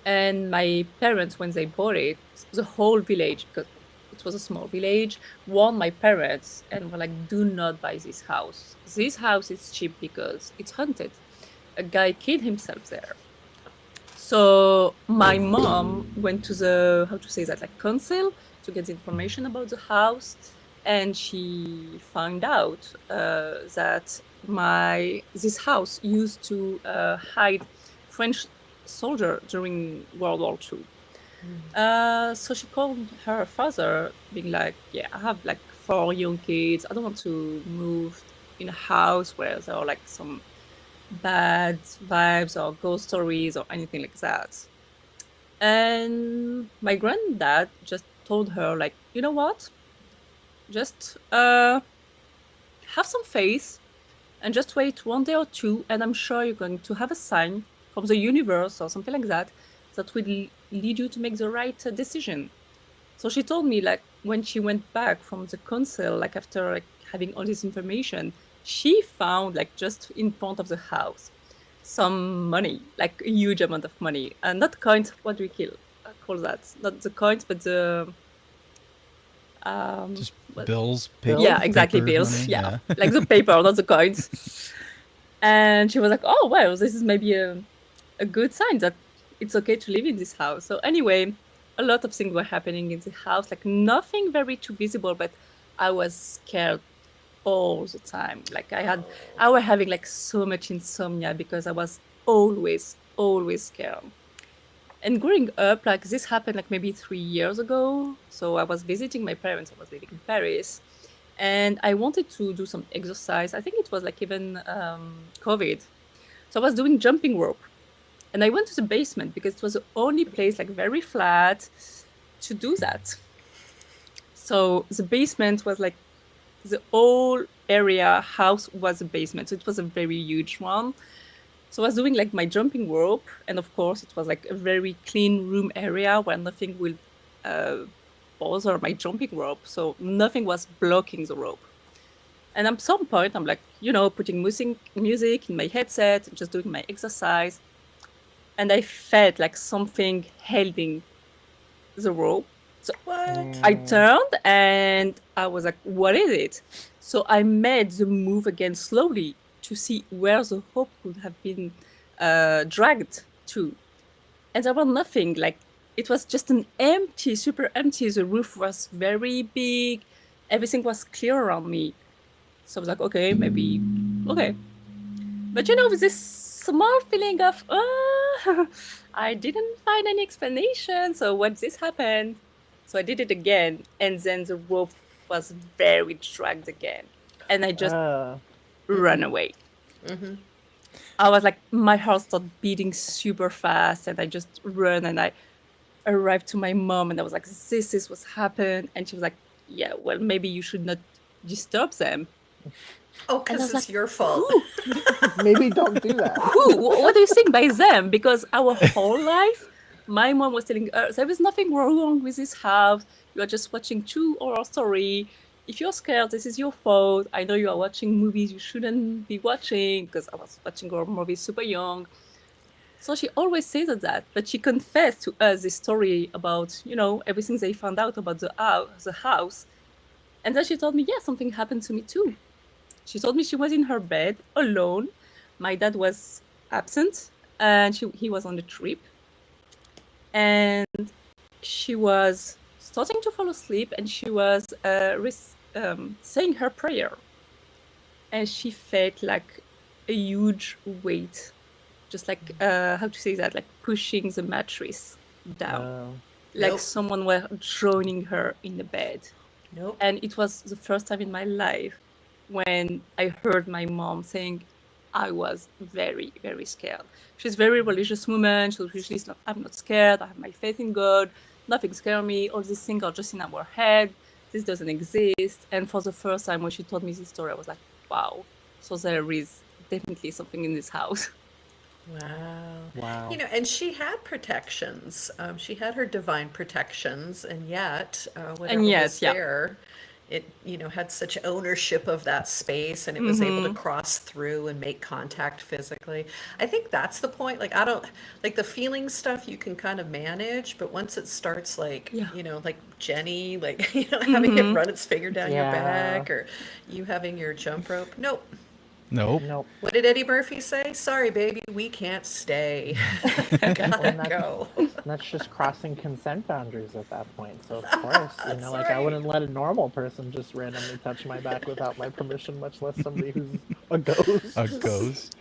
A: And my parents, when they bought it, the whole village, because it was a small village, warned my parents and were like, "Do not buy this house. This house is cheap because it's haunted. A guy killed himself there." So my mom went to the, how to say that, like council to get the information about the house, and she found out that this house used to hide French soldier during World War II. So she called her father, being like, "Yeah, I have like 4 young kids. I don't want to move in a house where there are like some bad vibes or ghost stories or anything like that." And my granddad just told her, like, "You know what? Just have some faith and just wait 1 day or two, and I'm sure you're going to have a sign from the universe or something like that that will lead you to make the right decision." So she told me, like, when she went back from the council, like after like having all this information, she found like just in front of the house some money, like a huge amount of money, and not coins. What do we call that? Not the coins, but the
B: Just
A: what?
B: bills,
C: Bills?
A: Yeah, exactly,
B: paper
A: bills.
B: money,
A: Yeah, like the paper, not the coins. And she was like, "Oh well, this is maybe a good sign that it's okay to live in this house." So anyway, a lot of things were happening in the house, like nothing very too visible, but I was scared all the time. Like I was having like so much insomnia because I was always scared. And growing up, like this happened like maybe 3 years ago. So I was visiting my parents. I was living in Paris, and I wanted to do some exercise. I think it was like even COVID. So I was doing jumping rope, and I went to the basement because it was the only place like very flat to do that. So the basement was like the whole house was a basement. So it was a very huge one. So I was doing like my jumping rope, and of course it was like a very clean room area where nothing will bother my jumping rope. So nothing was blocking the rope. And at some point I'm like, putting music in my headset, just doing my exercise. And I felt like something holding the rope. So
D: What?
A: I turned and I was like, what is it? So I made the move again slowly to see where the rope could have been dragged to. And there was nothing. Like, it was just an empty, super empty. The roof was very big everything was clear around me. So I was like, okay, maybe, okay. But you know, with this small feeling of, I didn't find any explanation. So when this happened, so I did it again, and then the rope was very dragged again, and I just ran away.
D: Mm-hmm.
A: I was like, my heart started beating super fast, and I just ran, and I arrived to my mom, and I was like, this is what's happened, and she was like, yeah, well, maybe you should not disturb them.
D: Oh,
A: And I
D: because
A: was
D: it's
A: like,
D: your fault.
A: who?
C: Maybe don't do that.
A: Who? What do you think by them? Because our whole life, my mom was telling us there is nothing wrong with this house. You are just watching true horror story. If you're scared, this is your fault. I know you are watching movies you shouldn't be watching, because I was watching horror movies super young. So she always says that, but she confessed to us this story about, you know, everything they found out about the house. And then she told me, yeah, something happened to me too. She told me she was in her bed alone. My dad was absent, and he was on a trip. And she was starting to fall asleep, and she was saying her prayer. And she felt like a huge weight, just like, how to say that, like pushing the mattress down. Like
D: Nope.
A: someone were joining her in the bed.
D: Nope.
A: And it was the first time in my life when I heard my mom saying, I was very, very scared. She's a very religious woman. So usually not, I'm not scared. I have my faith in God. Nothing scares me. All these things are just in our head. This doesn't exist. And for the first time when she told me this story, I was like, wow. So there is definitely something in this house.
C: Wow.
D: You know, and she had protections. She had her divine protections, and yet whatever was
A: yeah.
D: there, it, you know, had such ownership of that space, and it was able to cross through and make contact physically. I think that's the point. Like, I don't like the feeling stuff you can kind of manage, but once it starts, like,
A: Yeah.
D: you know, like Jenny, like, you know, having it run its finger down your back, or you having your jump rope. Nope.
B: Nope.
C: Nope.
D: What did Eddie Murphy say? Sorry, baby, we can't stay. Gotta go.
C: That's just crossing consent boundaries at that point. So of course, you know, like I wouldn't let a normal person just randomly touch my back without my permission, much less somebody who's a ghost.
B: A ghost.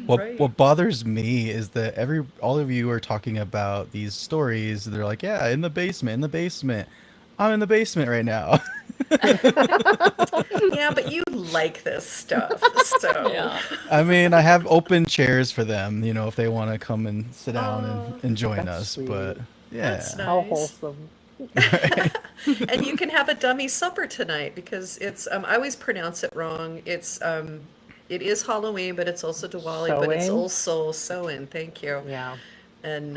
D: Right.
B: What bothers me is that all of you are talking about these stories. They're like, yeah, in the basement, in the basement. I'm in the basement right now.
D: Yeah, but you like this stuff, so.
A: Yeah.
B: I mean, I have open chairs for them, you know, if they want to come and sit down and join
C: That's
B: us.
C: sweet.
B: But yeah,
D: That's
C: How
D: nice.
C: wholesome.
D: And you can have a dummy supper tonight because it's I always pronounce it wrong. It's it is Halloween, but it's also Diwali, but it's
C: Samhain?
D: also Samhain. Thank you.
C: Yeah.
D: And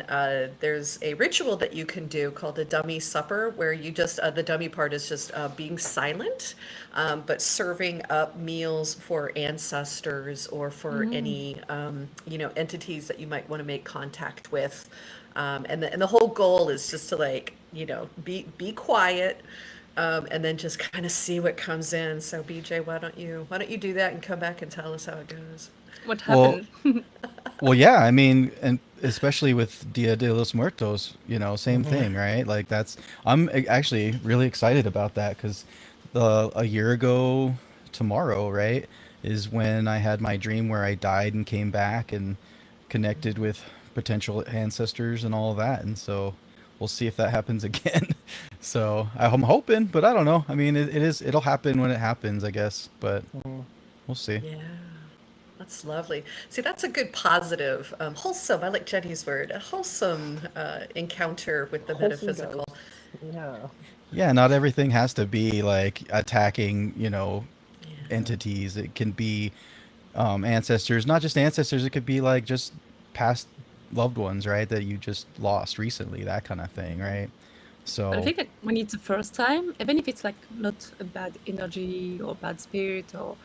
D: there's a ritual that you can do called a dummy supper, where you just, the dummy part is just being silent, but serving up meals for ancestors or for any, you know, entities that you might want to make contact with. And the whole goal is just to, like, you know, be quiet, and then just kind of see what comes in. So BJ, why don't you do that and come back and tell us how it goes?
A: What
B: Well,
A: happened?
B: well, yeah, I mean, and especially with Dia de los Muertos, you know, same thing, right? Like I'm actually really excited about that because a year ago tomorrow, right, is when I had my dream where I died and came back and connected with potential ancestors and all of that. And so we'll see if that happens again. So I'm hoping, but I don't know. I mean, it'll happen when it happens, I guess, but we'll see.
D: Yeah, that's lovely. See, that's a good positive, wholesome. I like Jenny's word, a wholesome encounter with the
C: Wholesome
D: metaphysical.
C: ghosts. Yeah.
B: Yeah, not everything has to be like attacking, you know,
D: Yeah.
B: entities. It can be ancestors, not just ancestors. It could be like just past loved ones, right? That you just lost recently, that kind of thing, right?
A: But I
B: So,
A: think that when it's the first time, even if it's like not a bad energy or bad spirit or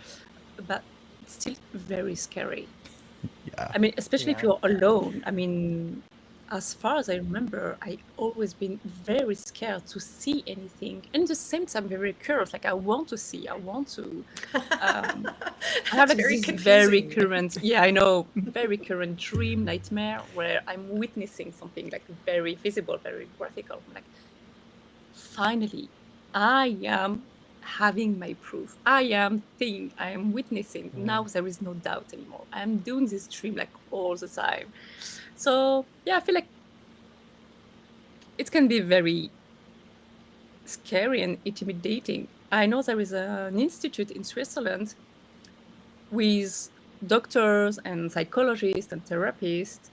A: a bad, it's still very scary.
B: yeah.
A: I mean, especially if
C: Yeah.
A: you're alone. I mean, as far as I remember, I always been very scared to see anything. And at the same time, very curious. Like I want to see. I want to. I have
D: That's
A: like
D: very
A: this very
D: confusing.
A: current, yeah, I know, very current dream nightmare where I'm witnessing something like very visible, very graphical. I'm like, finally, I am having my proof. I am seeing, I am witnessing. Now
C: Mm.
A: there is no doubt anymore. I am doing this stream like all the time. So yeah, I feel like it can be very scary and intimidating. I know there is an institute in Switzerland with doctors and psychologists and therapists.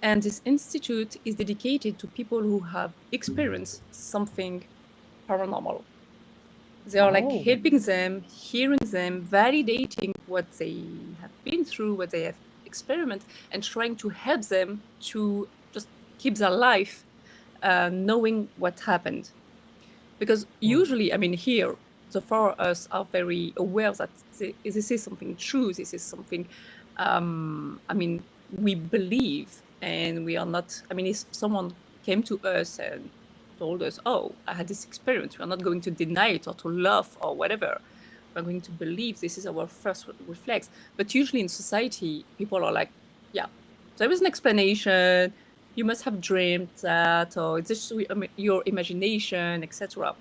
A: And this institute is dedicated to people who have experienced something paranormal. They are like
C: Oh,
A: helping them, hearing them, validating what they have been through, what they have experienced, and trying to help them to just keep their life knowing what happened. Because usually, I mean, here, so far us are very aware that this is something true, this is something, I mean, we believe, and we are not, I mean, if someone came to us and told us, oh, I had this experience, we are not going to deny it or to laugh or whatever. We're going to believe this is our first reflex. But usually in society, people are like, yeah, there is an explanation. You must have dreamed that, or it's just your imagination, etc.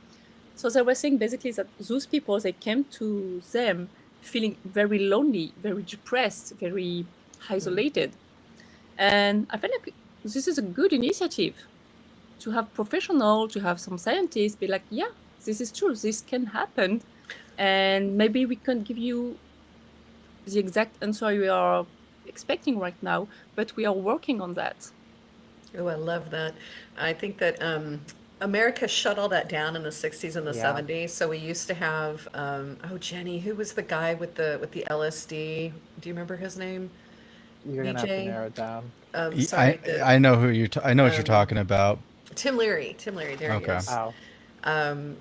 A: So they were saying basically that those people, they came to them feeling very lonely, very depressed, very isolated. And I feel like this is a good initiative to have professional, to have some scientists be like, yeah, this is true, this can happen. And maybe we can't give you the exact answer you are expecting right now, but we are working on that.
D: Oh, I love that. I think that America shut all that down in the 60s and the
C: yeah.
D: 70s. So we used to have, oh, Jenny, who was the guy with the LSD? Do you remember his name?
C: You're gonna have to
D: BJ?
C: narrow it down.
D: Sorry, the
B: I know who I know what you're
D: um,
B: talking about.
D: Tim Leary. Tim Leary, there he
B: Okay.
D: is.
C: Oh,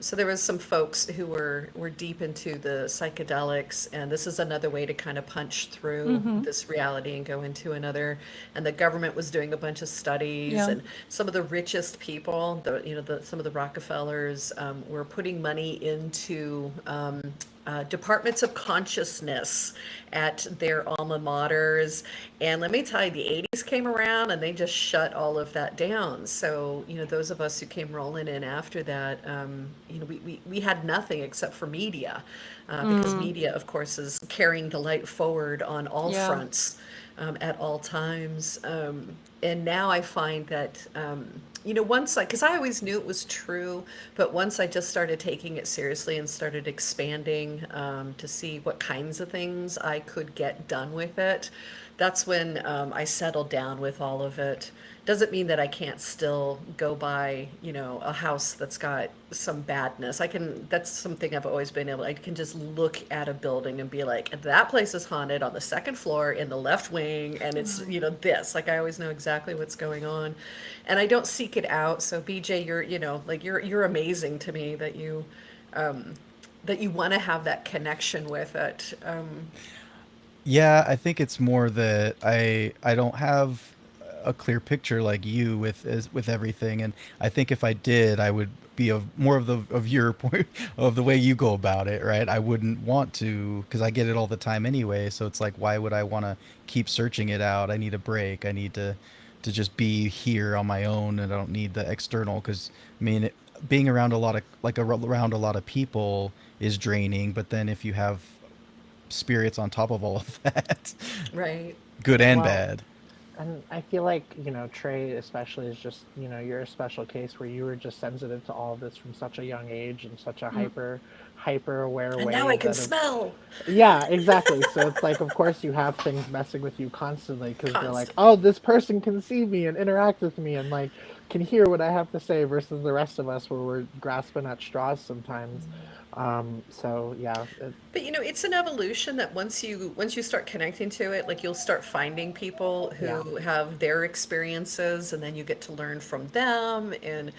D: So there was some folks who were deep into the psychedelics, and this is another way to kind of punch through this reality and go into another. And the government was doing a bunch of studies,
A: Yeah.
D: and some of the richest people, some of the Rockefellers, were putting money into departments of consciousness at their alma maters. And let me tell you, the 80s came around and they just shut all of that down. So, those of us who came rolling in after that, we had nothing except for media, because media, of course, is carrying the light forward on all
A: Yeah.
D: fronts, at all times. And now I find that, because I always knew it was true, but once I just started taking it seriously and started expanding, to see what kinds of things I could get done with it, that's when I settled down with all of it. Doesn't mean that I can't still go by, a house that's got some badness. That's something I've always been able, I can just look at a building and be like, that place is haunted on the second floor in the left wing, and it's, this. Like, I always know exactly what's going on. And I don't seek it out. So BJ, you're amazing to me that you want to have that connection with it.
B: Yeah, I think it's more that I don't have a clear picture like you with everything, and I think if I did, I would be more of your point of the way you go about it, right? I wouldn't want to because I get it all the time anyway. So it's like, why would I want to keep searching it out? I need a break. I need to just be here on my own, and I don't need the external. Because I mean, being around a lot of around a lot of people is draining. But then if you have spirits on top of all of that,
D: Right.
B: good and
C: well,
B: bad.
C: and I feel like, Trey especially is just, you're a special case where you were just sensitive to all of this from such a young age in such a hyper aware
D: And now
C: way
D: I can
C: that it's,
D: smell
C: yeah, exactly. So it's like, of course, you have things messing with you constantly because they're like,
D: constantly.
C: oh, this person can see me and interact with me and like can hear what I have to say versus the rest of us where we're grasping at straws sometimes. So yeah,
D: But it's an evolution that once you start connecting to it, like you'll start finding people
C: yeah,
D: who have their experiences, and then you get to learn from them. And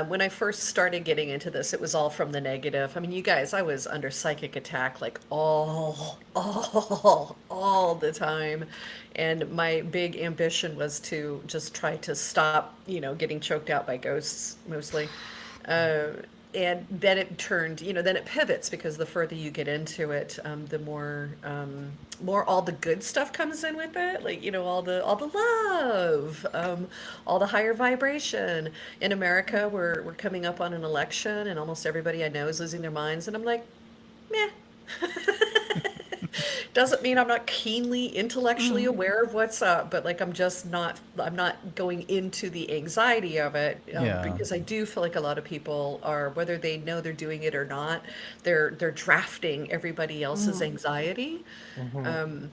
D: when I first started getting into this, it was all from the negative. I mean, you guys, I was under psychic attack like all the time, and my big ambition was to just try to stop, getting choked out by ghosts mostly. Uh, and then it turned, then it pivots because the further you get into it, the more all the good stuff comes in with it, like all the love, all the higher vibration. In America, we're coming up on an election, and almost everybody I know is losing their minds, and I'm like, meh. Doesn't mean I'm not keenly intellectually
A: Mhm.
D: aware of what's up, but like I'm not going into the anxiety of it,
B: Yeah.
D: because I do feel like a lot of people are, whether they know they're doing it or not, they're drafting everybody else's
A: Mhm.
D: anxiety.
C: Hmm.
D: Um,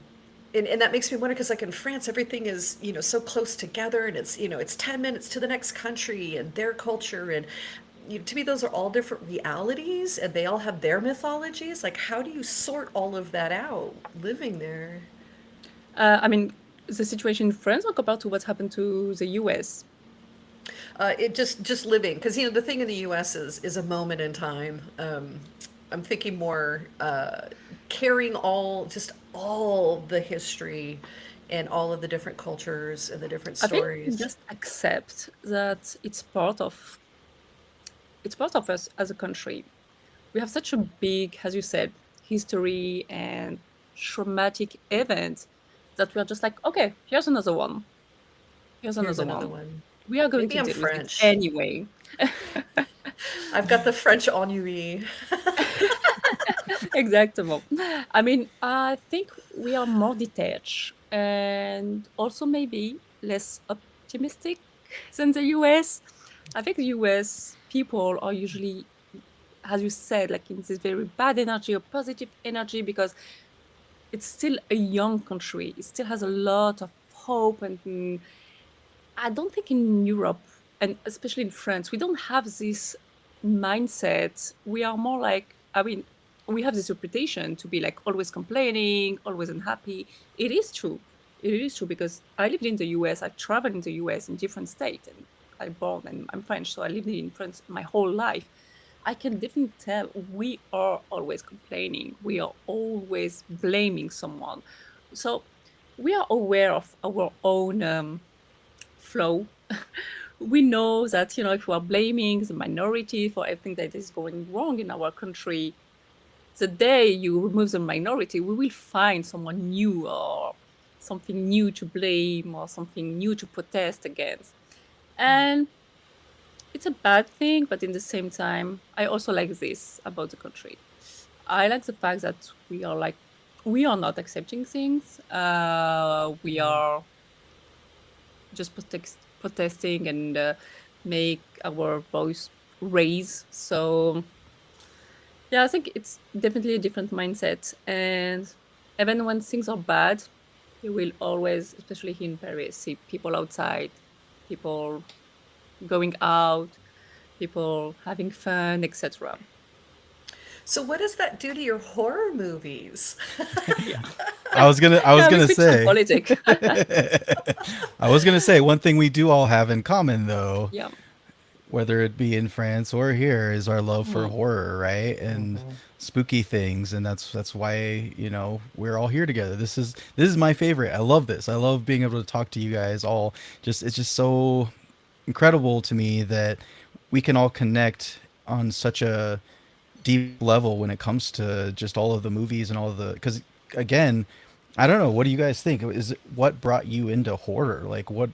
D: and that makes me wonder, because like in France, everything is, so close together, and it's 10 minutes to the next country and their culture, and to me those are all different realities, and they all have their mythologies. Like, how do you sort all of that out living there?
A: I mean, the situation in France or compared to what's happened to the US?
D: It just living, because the thing in the U.S. is a moment in time. I'm thinking more, carrying all the history and all of the different cultures and the different
A: I think
D: stories.
A: just accept that it's part of us as a country. We have such a big, as you said, history and traumatic events that we're just like, okay, here's another one. Here's
D: Here's
A: another
D: another
A: one.
D: one.
A: We are going
D: Maybe
A: to
D: I'm
A: deal with it
D: French.
A: anyway.
D: I've got the French ennui.
A: Exactly. I mean, I think we are more detached and also maybe less optimistic than the US. I think the US people are usually, as you said, like in this very bad energy or positive energy because it's still a young country. It still has a lot of hope. And I don't think in Europe, and especially in France, we don't have this mindset. We are more like, I mean, we have this reputation to be like always complaining, always unhappy. It is true. It is true because I lived in the US, I traveled in the US in different states, and I born and I'm French, so I lived in France my whole life. I can definitely tell we are always complaining. We are always blaming someone. So we are aware of our own flow. We know that, if we are blaming the minority for everything that is going wrong in our country, the day you remove the minority, we will find someone new or something new to blame or something new to protest against. And it's a bad thing, but in the same time, I also like this about the country. I like the fact that we are not accepting things. We are just protesting and make our voice raise. So yeah, I think it's definitely a different mindset. And even when things are bad, you will always, especially here in Paris, see people outside, people going out, people having fun, etc.
D: So what does that do to your horror movies?
A: Yeah,
B: I was
A: yeah. We
B: gonna
A: switched to
B: say,
A: politics.
B: I was gonna say one thing we do all have in common though,
A: Yeah.
B: whether it be in France or here, is our love for
A: Mhm.
B: horror, right? And
C: Hmm.
B: spooky things, and that's why we're all here together. This is my favorite. I love this. I love being able to talk to you guys all. Just it's just so incredible to me that we can all connect on such a deep level when it comes to just all of the movies and all of the because again, I don't know, what do you guys think? Is it what brought you into horror? Like what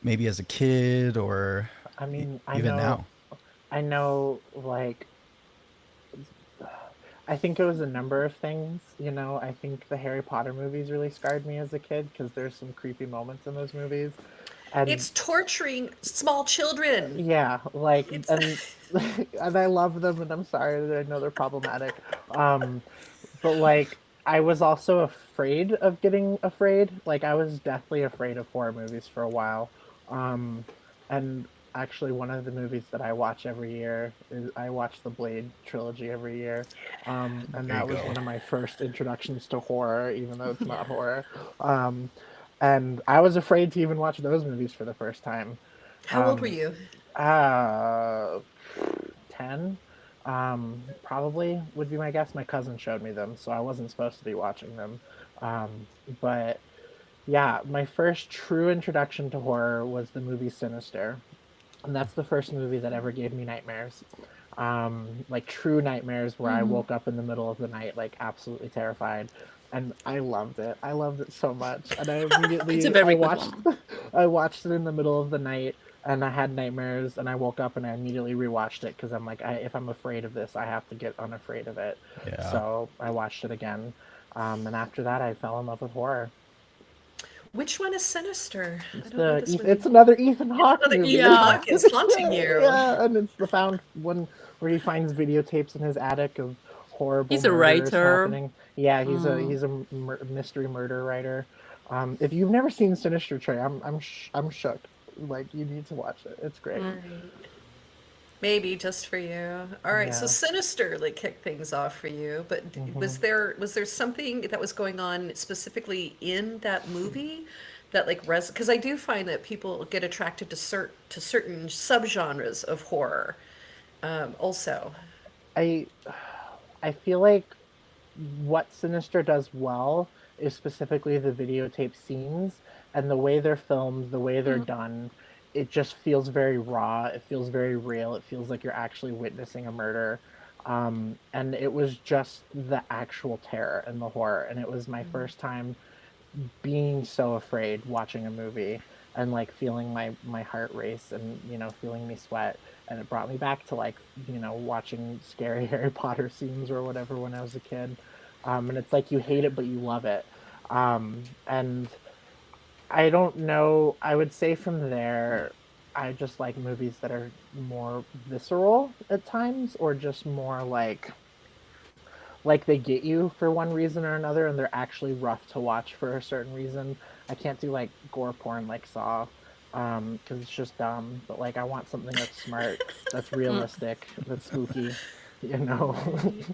B: maybe as a kid or
C: I mean,
B: even now?
C: I know, like, I think it was a number of things. I think the Harry Potter movies really scarred me as a kid because there's some creepy moments in those movies, and
D: It's torturing small children.
C: yeah, like,
D: It's
C: and and I love them, and I'm sorry that I know they're problematic. Um, but like, I was also afraid of getting afraid. Like, I was deathly afraid of horror movies for a while. Um, and actually, one of the movies that I watch every year is I watch the Blade trilogy every year. And
B: There you
C: that was
B: go.
C: one of my first introductions to horror, even though it's not
D: yeah.
C: horror. Um, and I was afraid to even watch those movies for the first time.
D: How old were
C: Um,
D: you?
C: uh, 10, probably would be my guess. My cousin showed me them, so I wasn't supposed to be watching them. But yeah, my first true introduction to horror was the movie Sinister, and that's the first movie that ever gave me nightmares. like true nightmares where I
A: Mhm.
C: woke up in the middle of the night, like absolutely terrified. And I loved it. I loved it so much. And
A: It's a
C: I
A: very good
C: watched
A: one.
C: I watched it in the middle of the night and I had nightmares and I woke up and I immediately rewatched it because I'm like, if I'm afraid of this, I have to get unafraid of it.
B: Yeah.
C: So I watched it again. And after that, I fell in love with horror.
D: Which one is Sinister? I
C: It's
D: don't know this
C: it's
D: movie.
C: another Ethan
D: It's
C: Hawke
D: another
C: movie.
D: Ethan
A: Yeah.
D: Hawke is haunting
C: Yeah,
D: you.
C: yeah, and it's the found one where he finds videotapes in his attic of horrible
A: He's a
C: murders
A: writer.
C: happening. Yeah,
A: Mm.
C: he's a mystery murder writer. If you've never seen Sinister, Trey, I'm shook. Like you need to watch it. It's great.
D: All right. Maybe just for you. All right, so
C: Yeah.
D: Sinister like kicked things off for you, but
C: hmm
D: was there something that was going on specifically in that movie that like because I do find that people get attracted to certain subgenres of horror. Also.
C: I I feel like what Sinister does well is specifically the videotape scenes and the way they're filmed, the way they're
A: Mm.
C: done. It just feels very raw. It feels very real. It feels like you're actually witnessing a murder. And it was just the actual terror and the horror. And it was my first time being so afraid watching a movie and like feeling my heart race and feeling me sweat, and it brought me back to like watching scary Harry Potter scenes or whatever when I was a kid. And it's like you hate it but you love it. And I don't know, I would say from there I just like movies that are more visceral at times, or just more like they get you for one reason or another and they're actually rough to watch for a certain reason. I can't do like gore porn like Saw, because it's just dumb, but like I want something that's smart, that's
A: Mm.
C: realistic, that's spooky, you know.
D: Right.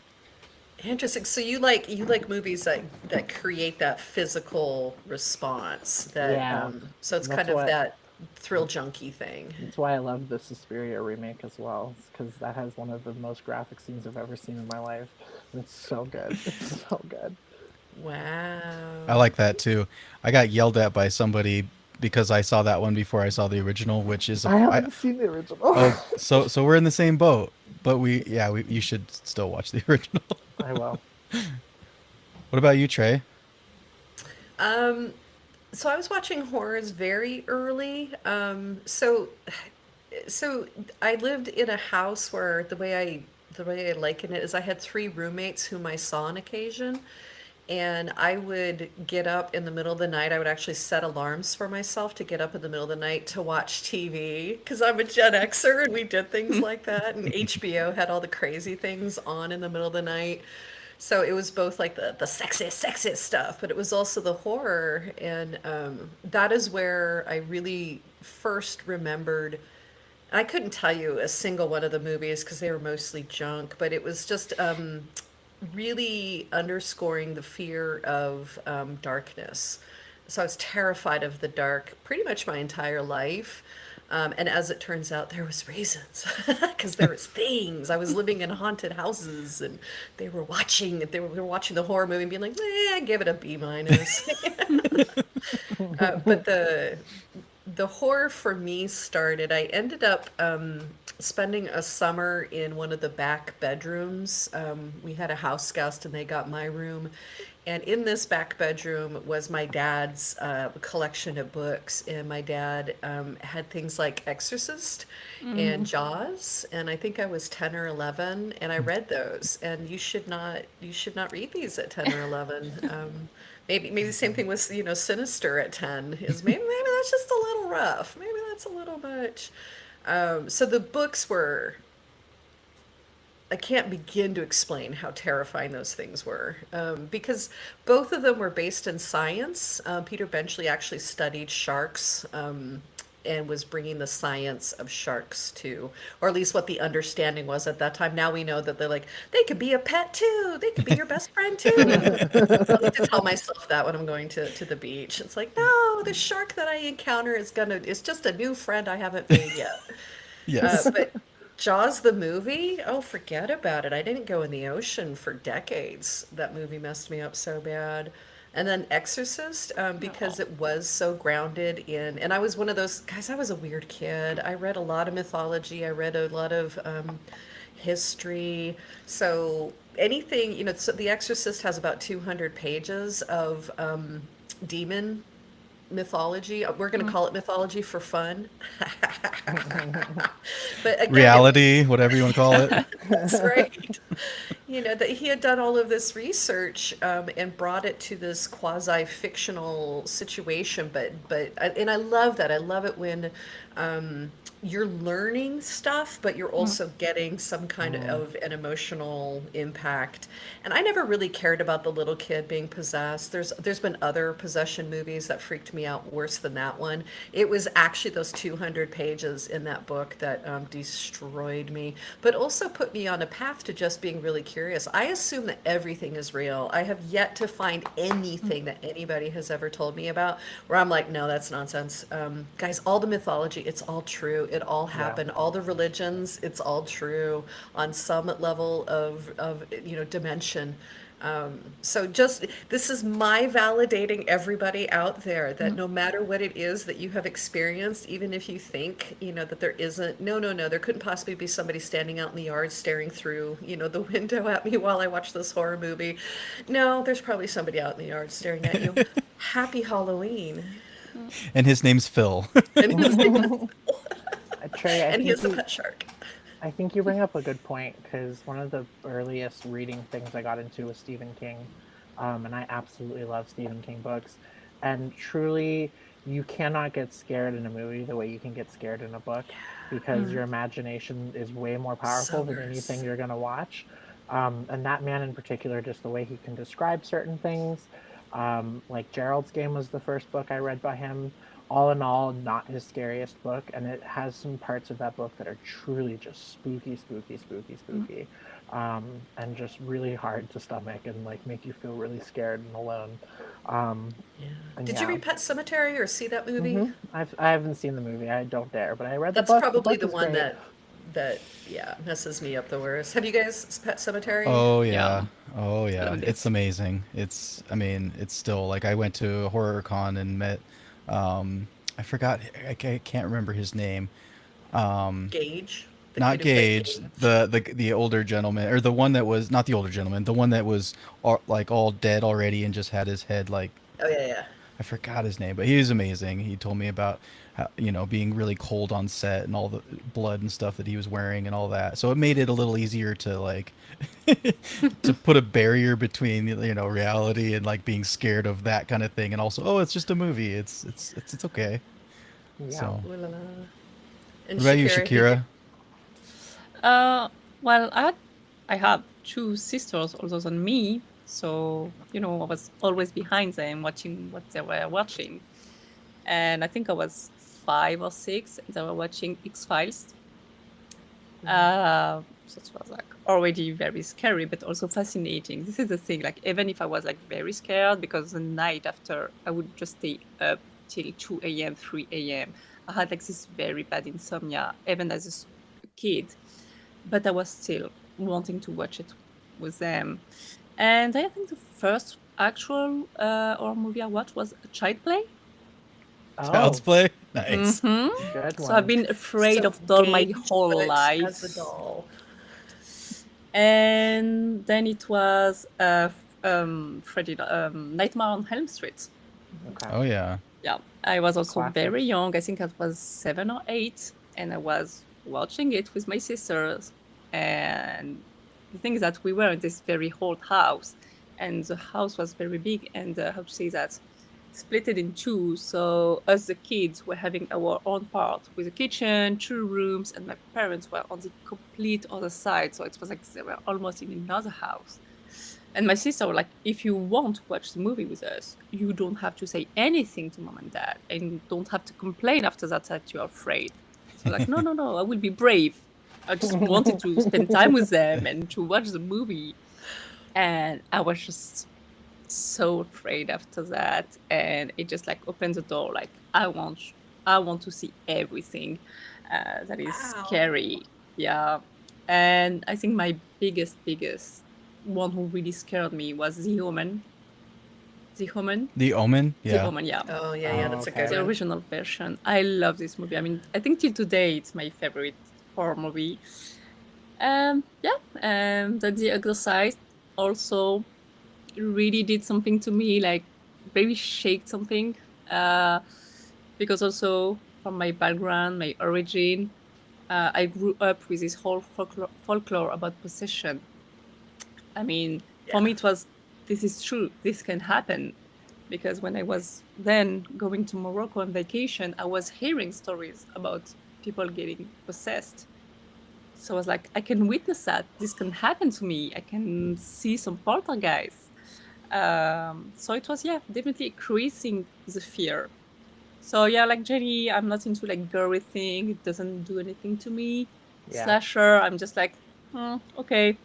D: Interesting. So you like movies that create that physical response that
C: Yeah.
D: so it's
C: That's
D: kind of
C: what
D: that thrill junkie thing.
C: that's why I love the Suspiria remake as well, because that has one of the most graphic scenes I've ever seen in my life. And it's so good. It's so good.
B: I
D: Wow.
B: like that too. I got yelled at by somebody because I saw that one before I saw the original, which is a
C: I
B: I
C: haven't seen the original.
B: oh so we're in the same boat, but we you should still watch the original.
C: I will.
B: What about you, Trey?
D: Um so I was watching horrors very early. So I lived in a house where the way I liken it is I had three roommates whom I saw on occasion. And I would get up in the middle of the night. I would actually set alarms for myself to get up in the middle of the night to watch TV because I'm a Gen Xer and we did things like that. And HBO had all the crazy things on in the middle of the night. So it was both like the sexiest stuff, but it was also the horror. And that is where I really first remembered. I couldn't tell you a single one of the movies because they were mostly junk, but it was just really underscoring the fear of darkness. So I was terrified of the dark pretty much my entire life. And as it turns out, there was reasons because there was things. I was living in haunted houses, and they were watching the horror movie and being like, "Eh, give it a B minus." But the horror for me started. I ended up spending a summer in one of the back bedrooms. We had a house guest, and they got my room. And in this back bedroom was my dad's collection of books. And my dad had things like Exorcist and
A: Mhm.
D: Jaws. And I think I was 10 or 11, and I read those. And you should not read these at 10 or 11. Maybe the same thing with Sinister at 10 is maybe that's just a little rough. Maybe that's a little much. So the books were, I can't begin to explain how terrifying those things were, because both of them were based in science. Peter Benchley actually studied sharks, and was bringing the science of sharks to, or at least what the understanding was at that time. Now we know that they could be a pet too. They could be your best friend too. I like to tell myself that when I'm going to the beach. It's like, no, the shark that I encounter is just a new friend I haven't made yet.
B: Yes.
D: But Jaws the movie, oh, forget about it. I didn't go in the ocean for decades. That movie messed me up so bad. And then Exorcist, because
A: No.
D: it was so grounded in, and I was one of those guys, I was a weird kid. I read a lot of mythology. I read a lot of history. So anything, so The Exorcist has about 200 pages of demon mythology. We're going to call it mythology for fun. But again,
B: Reality, whatever you want to call it.
D: that's right. That he had done all of this research and brought it to this quasi-fictional situation. And I love that. I love it when you're learning stuff, but you're also getting some kind of an emotional impact. And I never really cared about the little kid being possessed. There's been other possession movies that freaked me out worse than that one. It was actually those 200 pages in that book that destroyed me, but also put me on a path to just being really curious. I assume that everything is real. I have yet to find anything that anybody has ever told me about where I'm like, no, that's nonsense. Guys, all the mythology, it's all true. It all happened. All the religions, it's all true on some level of dimension. So just this is my validating everybody out there that no matter what it is that you have experienced, even if you think, that there isn't, no, there couldn't possibly be somebody standing out in the yard staring through, the window at me while I watch this horror movie. No, there's probably somebody out in the yard staring at you. Happy Halloween.
B: And his name's Phil.
D: And his name is-
C: Trey,
D: and he is a pet shark.
C: I think you bring up a good point because one of the earliest reading things I got into was Stephen King, and I absolutely love Stephen King books. And truly, you cannot get scared in a movie the way you can get scared in a book because your imagination is way more powerful than anything you're going to watch. And that man in particular, just the way he can describe certain things, like Gerald's Game was the first book I read by him. All in all, not his scariest book, and it has some parts of that book that are truly just spooky, and just really hard to stomach and like make you feel really scared and alone. And
D: Did you read Pet Sematary or see that movie?
C: I haven't seen the movie. I don't dare, but I read the
D: That's
C: book.
D: probably the
C: book is
D: one
C: great.
D: that messes me up the worst. Have you guys Pet Sematary?
B: Oh yeah.
A: Yeah.
B: Oh yeah.
A: Loved
B: It's
A: it.
B: amazing. It's still like I went to HorrorCon and met I forgot I can't remember his name.
D: Gage, the
B: Not
D: kid who played
B: Gage,
D: Gage.
B: the older gentleman or the one that was not the older gentleman, the one that was all dead already and just had his head like
D: Oh yeah.
B: I forgot his name, but he was amazing. He told me about how, being really cold on set and all the blood and stuff that he was wearing and all that. So it made it a little easier to like to put a barrier between reality and like being scared of that kind of thing, and also it's just a movie. It's okay.
C: Yeah.
B: So
D: Ooh la la. And
B: what about you,
D: Shakira,
A: Uh, well, I have two sisters older than me, so I was always behind them watching what they were watching. And I think I was 5 or 6, and they were watching X-Files. So it was like already very scary, but also fascinating. This is the thing, like even if I was like very scared, because the night after I would just stay up till 2 a.m., 3 a.m. I had like this very bad insomnia, even as a kid, but I was still wanting to watch it with them. And I think the first actual horror movie I watched was Child Play.
B: Child's
C: Oh,
B: Play, nice.
C: good
A: So
C: one.
A: I've been afraid
D: so
A: of doll my
D: Gage,
A: whole
D: but
A: life.
D: as a doll.
A: And then it was Freddy, Nightmare on Elm Street.
C: Okay.
B: Oh yeah.
A: Yeah, I was also
C: Classic.
A: very young. I think I was 7 or 8, and I was watching it with my sisters. And the thing is that we were in this very old house, and the house was very big, and how to say that, split it in two. So us, the kids, were having our own part with a kitchen, 2 rooms, and my parents were on the complete other side. So it was like they were almost in another house. And my sister were like, if you want to watch the movie with us, you don't have to say anything to mom and dad, and you don't have to complain after that you're afraid. So like, no, I will be brave. I just wanted to spend time with them and to watch the movie. And I was just so afraid after that. And it just like opened the door. Like, I want to see everything that is
D: Wow.
A: scary. Yeah. And I think my biggest one who really scared me was The Omen. The Omen?
B: The Omen,
A: The
B: yeah.
A: Omen, yeah.
D: Oh yeah, that's a
C: okay.
D: good
A: The
D: one.
A: original version. I love this movie. I mean, I think till today it's my favorite horror movie. Yeah, that the exercise also really did something to me, like very shake something. Uh, because also from my background, my origin, I grew up with this whole folklore about possession. I mean, for
D: Yeah.
A: me, it was this is true, this can happen. Because when I was then going to Morocco on vacation, I was hearing stories about people getting possessed. So I was like, I can witness that. This can happen to me. I can see some poltergeists. So it was, yeah, definitely increasing the fear. So yeah, like Jenny, I'm not into like gory thing. It doesn't do anything to me.
C: Yeah.
A: Slasher, I'm just like, okay.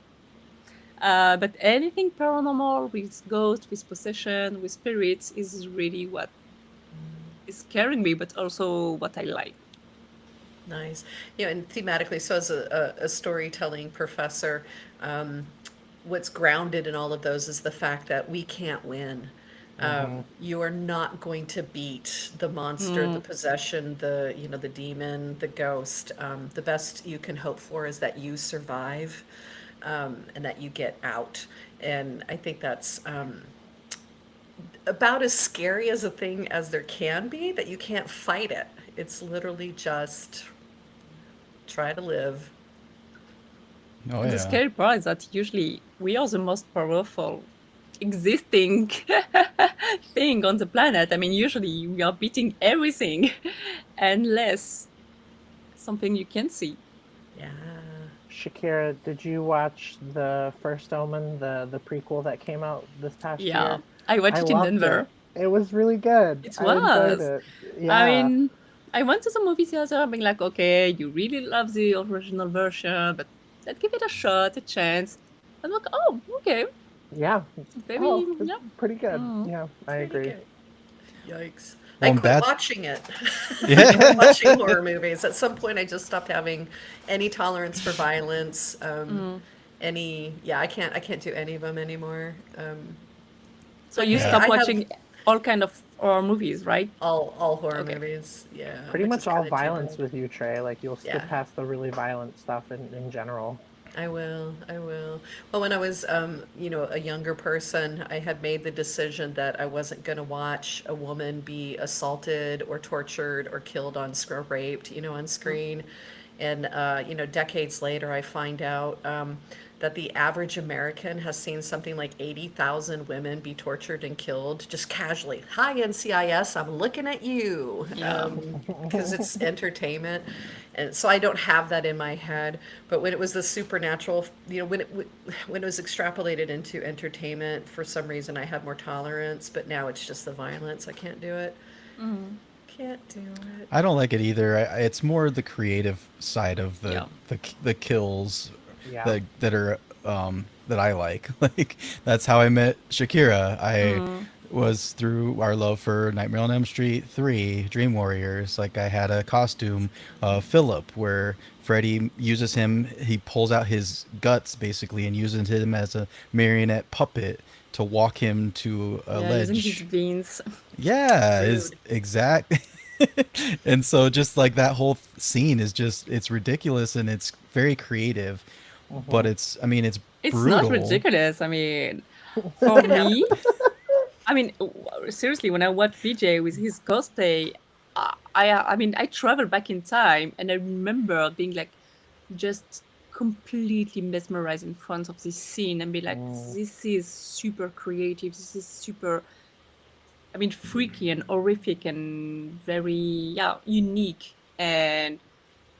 A: But anything paranormal with ghosts, with possession, with spirits is really what is scaring me, but also what I like.
D: Nice. You know, and thematically, so as a storytelling professor, um, what's grounded in all of those is the fact that we can't win.
C: Hmm.
D: You are not going to beat the monster, the
A: Mm,
D: possession, the demon, the ghost. The best you can hope for is that you survive, and that you get out. And I think that's about as scary as a thing as there can be, that you can't fight it. It's literally just try to live.
B: Oh
A: and the
B: yeah.
A: scary part is that usually we are the most powerful existing thing on the planet. I mean, usually we are beating everything unless something you can see.
D: Yeah.
C: Shakira, did you watch the first Omen, the prequel that came out this past
A: Yeah,
C: year?
A: I
C: I
A: watched it in
C: loved it.
A: Denver.
C: It was really good.
A: It
C: I enjoyed
A: was.
C: it.
A: I
C: Yeah.
A: mean, I went to the movie theater being like, okay, you really love the original version, but let's give it a shot, a chance. I'm like, oh, okay.
C: Yeah.
A: Very,
C: Oh,
A: yeah.
C: pretty good.
A: Mm.
C: Yeah, I
D: Pretty
C: agree.
D: good. Yikes. I
B: Well,
D: quit
B: bad.
D: watching it. I quit
B: Yeah.
D: watching horror movies. At some point, I just stopped having any tolerance for violence.
A: Mm.
D: Yeah, I can't do any of them anymore.
A: So
D: But
A: you
D: hey,
B: Yeah.
A: stop
D: I have
A: watching all kind of horror movies, right?
D: all horror
A: Okay.
D: movies. Yeah,
C: Pretty
D: which
C: much
D: is
C: all
D: kind of too
C: violence
D: bad.
C: with you, Trey. Like you'll skip
D: Yeah.
C: past the really violent stuff in general.
D: I will. I will. Well, when I was, a younger person, I had made the decision that I wasn't going to watch a woman be assaulted or tortured or killed or raped, on
A: Mm.
D: screen. And, decades later, I find out that the average American has seen something like 80,000 women be tortured and killed just casually. Hi, NCIS, I'm looking at you.
A: Yeah.
D: Because it's entertainment. And so I don't have that in my head. But when it was the supernatural, when it was extrapolated into entertainment, for some reason I had more tolerance. But now it's just the violence. I can't do it.
A: Mm.
D: Can't do it.
B: I don't like it either. It's more the creative side of
A: Yeah.
B: the kills
C: Yeah.
B: that are that I like. Like that's how I met Shakira. I
A: Mm.
B: was through our love for Nightmare on Elm Street 3, Dream Warriors. Like I had a costume of Philip where Freddy uses him, he pulls out his guts basically and uses him as a marionette puppet to walk him to a
A: Yeah, using his
B: ledge.
A: veins.
B: Yeah, is
D: Rude.
B: exact. And so just like that whole scene is just it's ridiculous and it's very creative, but
C: Hmm.
B: it's I mean it's
A: It's not
B: brutal.
A: ridiculous. I mean, for
D: Look it up.
A: me, I mean, seriously, when I watch VJ with his cosplay, I mean, I travel back in time and I remember being like just completely mesmerized in front of this scene and be like,
C: Mm.
A: this is super creative. This is super, I mean, freaky and horrific and very, yeah, unique. And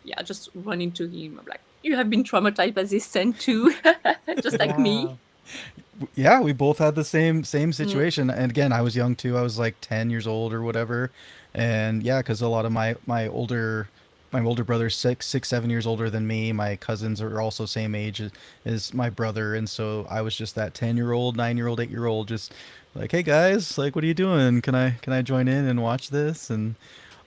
A: yeah, just run into him. I'm like, you have been traumatized by this scene too, just like
C: Yeah.
A: me.
B: Yeah, we both had the same
A: Mm,
B: situation. And again, I was young too. I was like 10 years old or whatever. And yeah, cuz a lot of my older brother's 7 years older than me. My cousins are also same age as my brother, and so I was just that 10-year-old, 9-year-old, 8-year-old just like, "Hey guys, like what are you doing? Can I join in and watch this?" And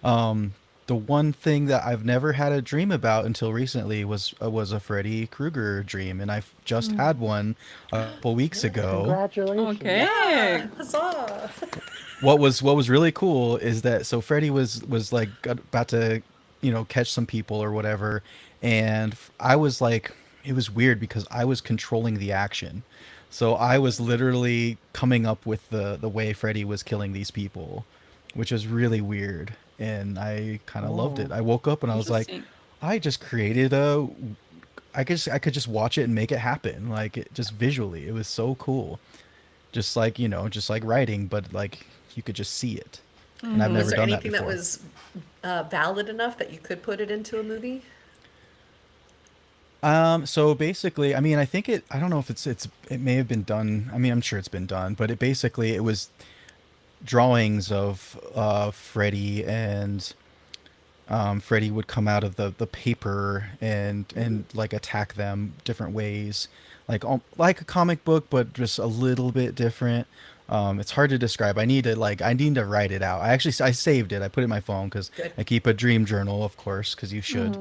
B: um, the one thing that I've never had a dream about until recently was a Freddy Krueger dream, and I just
A: mm.
B: had one a couple weeks ago.
C: Congratulations.
D: Yeah.
A: Okay.
D: Huzzah.
B: What was really cool is that so Freddy was like about to catch some people or whatever, and I was like it was weird because I was controlling the action. So I was literally coming up with the way Freddy was killing these people, which was really weird. And I kind of loved it.
C: Oh.
B: I woke up and I was like,
A: Interesting.
B: I just created a I could just watch it and make it happen. Like it just visually. It was so cool. Just like, you know, just like writing, but like you could just see it. And I've
D: Was
B: never
D: there
B: done that
D: anything that
B: before.
D: was valid enough that you could put it into a movie?
B: So basically, I mean, I think I don't know if it may have been done. I mean, I'm sure it's been done, but it was drawings of Freddy, and Freddy would come out of the paper and like attack them different ways, like a comic book, but just a little bit different. It's hard to describe. I need to write it out. I saved it. I put it in my phone because
D: Good.
B: I keep a dream journal, of course, because you should.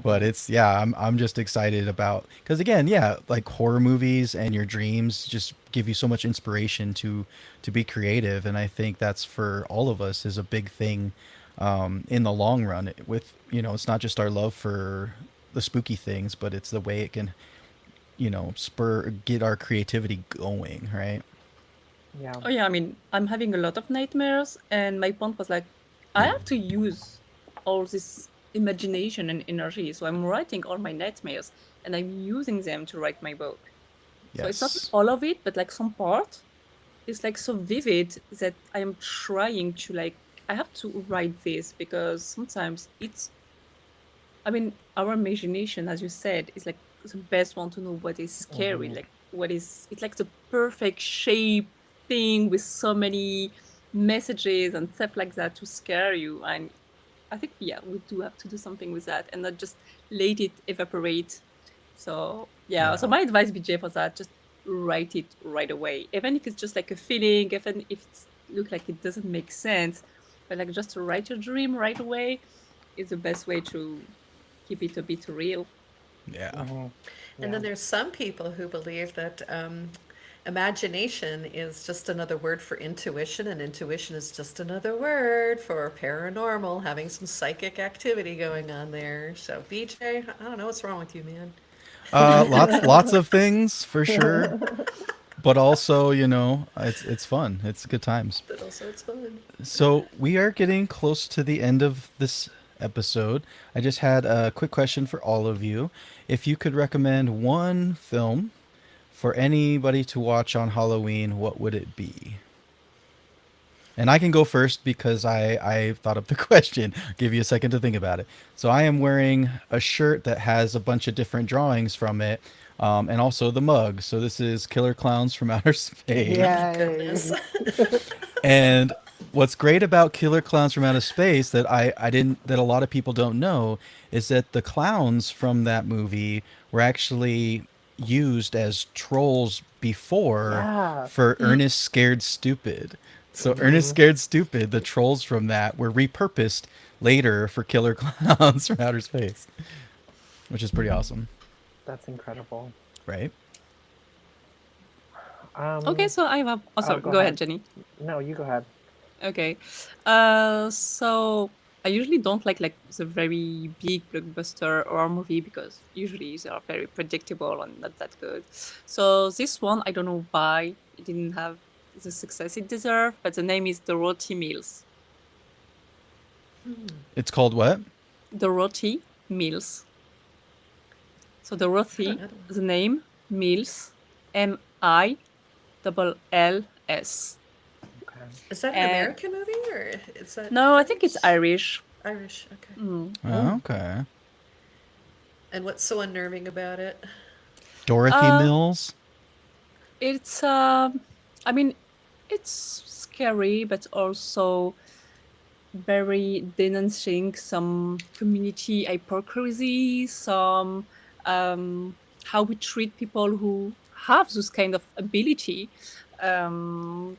B: But
C: Mhm.
B: it's yeah, I'm just excited about because again, yeah, like horror movies and your dreams just give you so much inspiration to be creative, and I think that's for all of us is a big thing in the long run. With you know, it's not just our love for the spooky things, but it's the way it can you know get our creativity going, right?
C: Yeah.
A: Oh yeah, I mean, I'm having a lot of nightmares, and my point was like, I have to use all this imagination and energy. So I'm writing all my nightmares, and I'm using them to write my book. So it's not
B: Yes.
A: all of it, but like some part is like so vivid that I am trying to like I have to write this because sometimes it's I mean our imagination, as you said, is like the best one to know what is scary,
C: Mhm.
A: like what is it's like the perfect shape thing with so many messages and stuff like that to scare you. And I think yeah, we do have to do something with that and not just let it evaporate. So yeah, so
B: Yeah.
A: my advice, BJ, for that, just write it right away. Even if it's just like a feeling, even if it look like it doesn't make sense, but like just to write your dream right away is the best way to keep it a bit real.
B: Yeah.
C: Mhm.
D: And
C: Yeah.
D: then there's some people who believe that imagination is just another word for intuition, and intuition is just another word for paranormal, having some psychic activity going on there. So, BJ, I don't know what's wrong with you, man.
B: Lots of things for sure, but also you know it's fun. It's good times.
D: But also, it's fun.
B: So we are getting close to the end of this episode. I just had a quick question for all of you. If you could recommend one film for anybody to watch on Halloween, what would it be? And I can go first because I thought of the question. I'll give you a second to think about it. So I am wearing a shirt that has a bunch of different drawings from it, and also the mug. So this is Killer Clowns from Outer Space.
D: Goodness.
C: Yay.
B: And what's great about Killer Clowns from Outer Space that I didn't that a lot of people don't know is that the clowns from that movie were actually used as trolls before
C: Yeah.
B: for Ernest Scared Stupid. So Ernest
C: Mhm.
B: Scared Stupid, the trolls from that were repurposed later for Killer Clowns from Outer Space, which is pretty awesome,
C: That's incredible.
B: right?
A: Okay,
C: Um.
A: so I have. Oh, sorry.
C: Go
A: Go ahead,
C: ahead.
A: Jenny.
C: No, you go ahead.
A: Okay. So I usually don't like the very big blockbuster horror movie because usually they are very predictable and not that good. So this one, I don't know why it didn't have the success it deserved, but the name is Dorothy Mills.
B: It's called what?
A: Dorothy Mills. So
D: I
A: Dorothy,
D: don't know.
A: the name, Mills, Mills.
C: Okay.
D: Is that an
A: And
D: American movie or is that
A: no, I think it's
D: French?
A: Irish.
D: Irish, okay.
A: Mm.
B: Oh, okay.
D: And what's so unnerving about it?
B: Dorothy
A: Uh,
B: Mills.
A: it's I mean, it's scary, but also very denouncing some community hypocrisy, some how we treat people who have this kind of ability, um,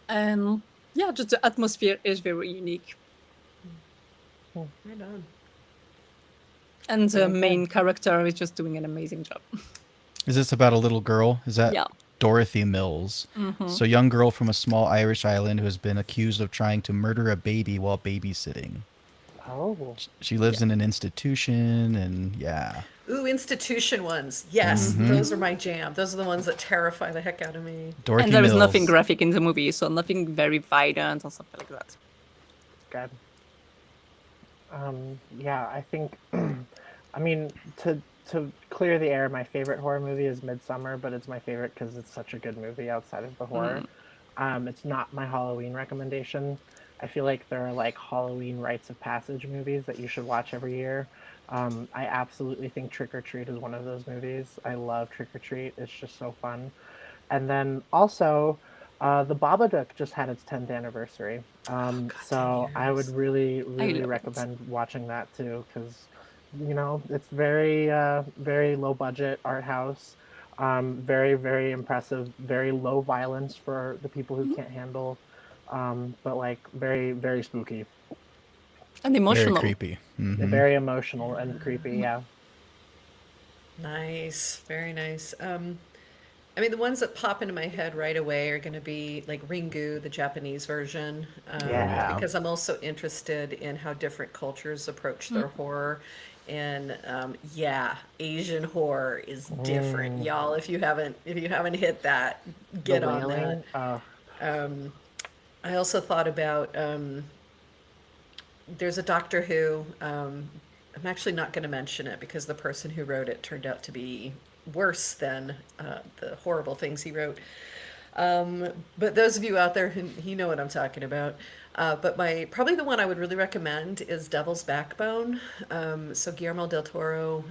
A: and yeah, just the atmosphere is very unique,
D: Right on.
A: and the
C: Very
A: main
C: good.
A: character is just doing an amazing job.
B: Is this about a little girl? Is that
A: Yeah.
B: Dorothy Mills?
A: Hmm.
B: So, young girl from a small Irish island who has been accused of trying to murder a baby while babysitting.
C: Oh,
B: She lives in an institution, and yeah.
D: Ooh, institution ones. Yes,
B: Mm-hmm.
D: those are my jam. Those are the ones that terrify the heck out of me.
A: And
B: Dorothy
A: there is nothing
B: Mills.
A: graphic in the movie, so nothing very violent or something like that.
C: good. Yeah, I think. I mean, to clear the air, my favorite horror movie is Midsummer, but it's my favorite because it's such a good movie outside of the horror. It's not my Halloween recommendation. I feel like there are like Halloween rites of passage movies that you should watch every year. I absolutely think Trick or Treat is one of those movies. I love Trick or Treat. It's just so fun. And then also, the Babadook just had its 10th anniversary.
D: God,
C: So
D: 10
C: I would
D: years.
C: really,
A: I
C: really
A: love it.
C: recommend watching that too, because it's very, very low budget art house. Very, very impressive. Very low violence for the people who can't handle. But like very, very spooky.
A: And
B: Very
A: emotional.
B: creepy. Mm-hmm.
C: Very emotional and creepy. Yeah.
D: Nice, very nice. I mean, the ones that pop into my head right away are going to be like Ringu, the Japanese version,
C: Yeah.
D: because I'm also interested in how different cultures approach their horror. And yeah, Asian horror is different, y'all. If you haven't hit that, get
C: The
D: on that.
C: Wailing.
D: I also thought about there's a Doctor Who. I'm actually not going to mention it because the person who wrote it turned out to be worse than the horrible things he wrote. But those of you out there who you know what I'm talking about. But probably the one I would really recommend is Devil's Backbone. So Guillermo del Toro.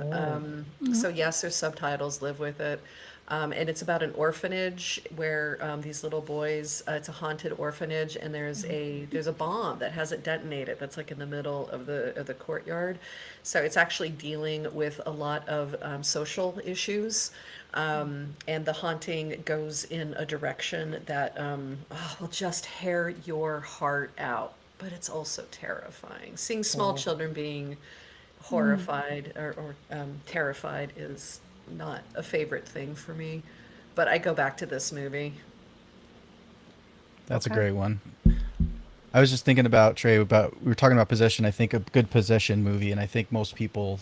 D: So yes, there's subtitles. Live with it. And it's about an orphanage where these little boys. It's a haunted orphanage, and there's a bomb that hasn't detonated. That's like in the middle of the courtyard. So it's actually dealing with a lot of social issues. And the haunting goes in a direction that will just tear your heart out. But it's also terrifying. Seeing small children being horrified or terrified is not a favorite thing for me. But I go back to this movie.
B: That's a
C: Okay.
B: great one. I was just thinking about Trey. We were talking about Possession. I think a good Possession movie, and I think most people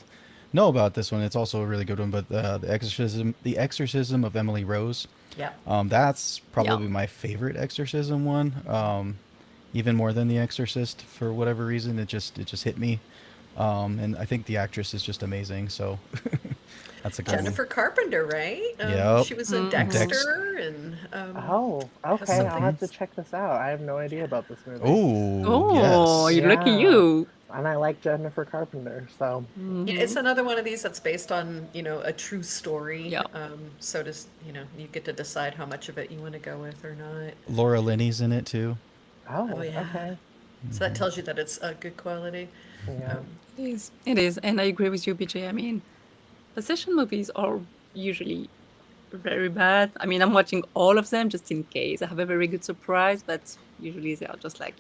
B: know about this one. It's also a really good one. But the Exorcism of Emily Rose.
D: Yeah.
B: That's probably my favorite exorcism one. Even more than The Exorcist for whatever reason. It just hit me. And I think the actress is just amazing. So that's a good
D: Jennifer Carpenter, right?
B: Yep.
D: She was in Dexter and
C: Oh, okay. I'll
D: something.
C: have to check this out. I have no idea about this movie.
B: one.
A: Oh,
B: Yes.
A: you lucky
C: Yeah.
A: you.
C: And I like Jennifer Carpenter, so
D: Yeah, it's another one of these that's based on, a true story.
A: Yeah.
D: So you get to decide how much of it you want to go with or not.
B: Laura Linney's in it too.
D: Oh, yeah.
C: okay.
D: So that tells you that it's a good quality.
C: Yeah.
A: It is. It is. And I agree with you, BJ. I mean, possession movies are usually very bad. I mean, I'm watching all of them just in case I have a very good surprise, but usually they are just like,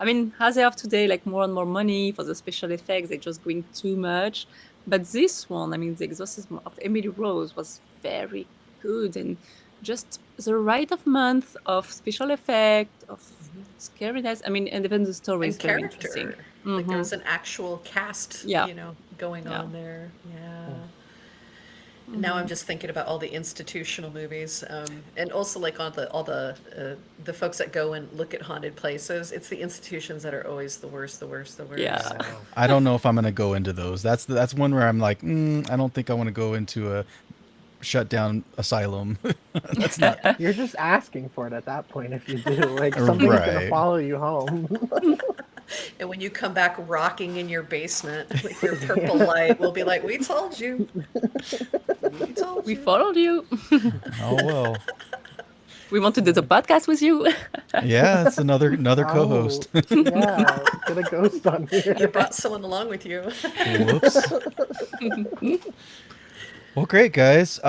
A: I mean, as they have today, like more and more money for the special effects, they're just going too much. But this one, I mean, The Exorcism of Emily Rose was very good and just the right of month of special effect, of scariness. I mean, and even the story
D: And
A: is very interesting.
D: character. Like there was an actual cast,
A: Yeah.
D: going
A: Yeah.
D: on there. Yeah. Now I'm just thinking about all the institutional movies, and also like all the folks that go and look at haunted places. It's the institutions that are always the worst, the worst, the worst.
A: Yeah.
B: I don't know if I'm gonna go into those. That's one where I'm like, I don't think I want to go into a shut down asylum. That's not
C: You're just asking for it at that point if you do. Like something's gonna
B: Right.
C: follow you home.
D: And when you come back rocking in your basement with your purple light, we'll be like, "We told you. We told
A: We
D: you."
A: followed you.
B: oh well.
A: We want to do the podcast with you.
B: Yeah, it's another co-host.
C: Oh, yeah, get a ghost on
D: You
C: here.
D: brought someone along with you.
B: Whoops. Well, great guys.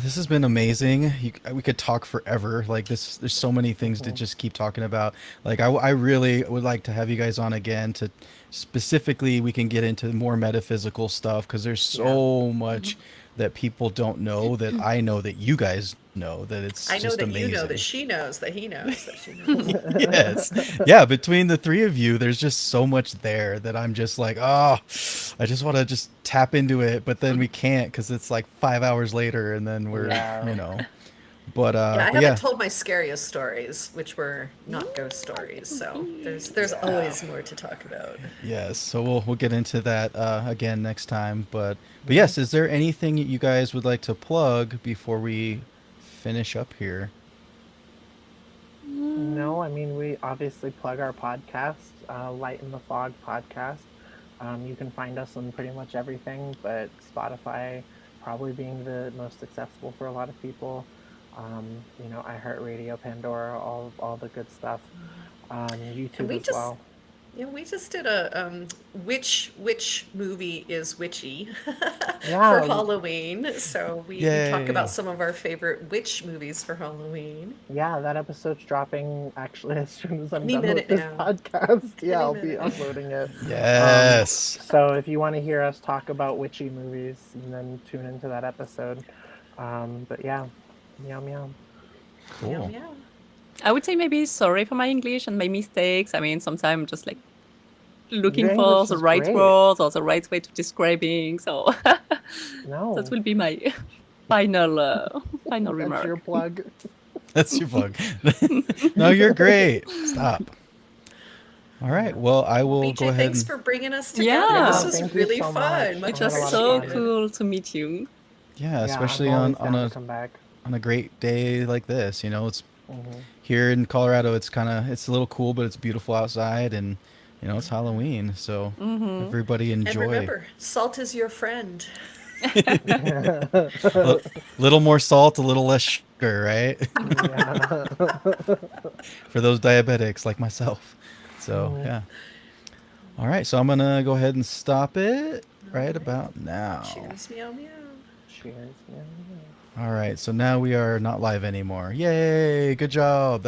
B: This has been amazing. We could talk forever. Like this, there's so many things to just keep talking about. Like I really would like to have you guys on again to specifically we can get into more metaphysical stuff because there's so much that people don't know that I know that you guys know that it's
D: I know
B: just
D: that you know
B: amazing.
D: that she knows that he knows that she knows.
B: Yes. Yeah, between the three of you, there's just so much there that I'm just like, oh, I just want to just tap into it, but then we can't because it's like 5 hours later and then we're,
C: Yeah.
B: you know. But
D: Yeah, I
B: but
D: haven't
B: yeah,
D: told my scariest stories, which were not ghost stories. So there's always more to talk about.
B: yes. So we'll get into that again next time. But yes, is there anything you guys would like to plug before we finish up here?
C: No, I mean, we obviously plug our podcast, Light in the Fog podcast. You can find us on pretty much everything, but Spotify probably being the most accessible for a lot of people. You know, iHeartRadio, Pandora, all the good stuff. YouTube
D: we
C: as
D: just
C: well.
D: Yeah, we just did a which movie is witchy
C: Yeah.
D: for Halloween. So we talk
B: Yay.
D: about some of our favorite witch movies for Halloween.
C: Yeah, that episode's dropping actually as soon as I'm
D: Any
C: done with
D: minute
C: this
D: now.
C: podcast. Yeah,
D: Any
C: I'll be
D: minute now.
C: uploading it.
B: Yes.
C: So if you want to hear us talk about witchy movies, then tune into that episode. But yeah, meow meow.
B: Cool.
D: Yeah.
A: I would say maybe sorry for my English and my mistakes. I mean, sometimes just like looking
C: Your
A: for
C: English
A: the
C: is
A: right
C: great.
A: words or the right way to describing. So
C: No,
A: that will be my final
C: that's
A: remark.
C: your plug.
B: That's your bug. No, you're great. Stop. All right. Well, I will
D: BJ,
B: go ahead
D: thanks
B: and
D: for bringing us together.
A: Yeah.
D: This was
C: Thank you
D: really
C: so
D: fun.
C: much.
A: It
D: Much
C: I had a
A: was
C: lot of
A: so
C: fun.
A: cool to meet you.
B: yeah, especially
C: I'm
B: on
C: always down
B: a
C: to come back.
B: on a great day like this. You know, it's
C: Mhm.
B: here in Colorado. It's it's a little cool, but it's beautiful outside, and you know it's Halloween, so
A: Mm-hmm.
B: everybody
D: And
B: enjoy.
D: remember, salt is your friend.
B: A little more salt, a little less sugar, right?
C: Yeah.
B: For those diabetics like myself. So
C: Mhm.
B: yeah. All right, so I'm gonna go ahead and stop it right about now.
D: Cheers, meow meow.
C: Cheers. Yeah.
B: All right, so now we are not live anymore. Yay! Good job.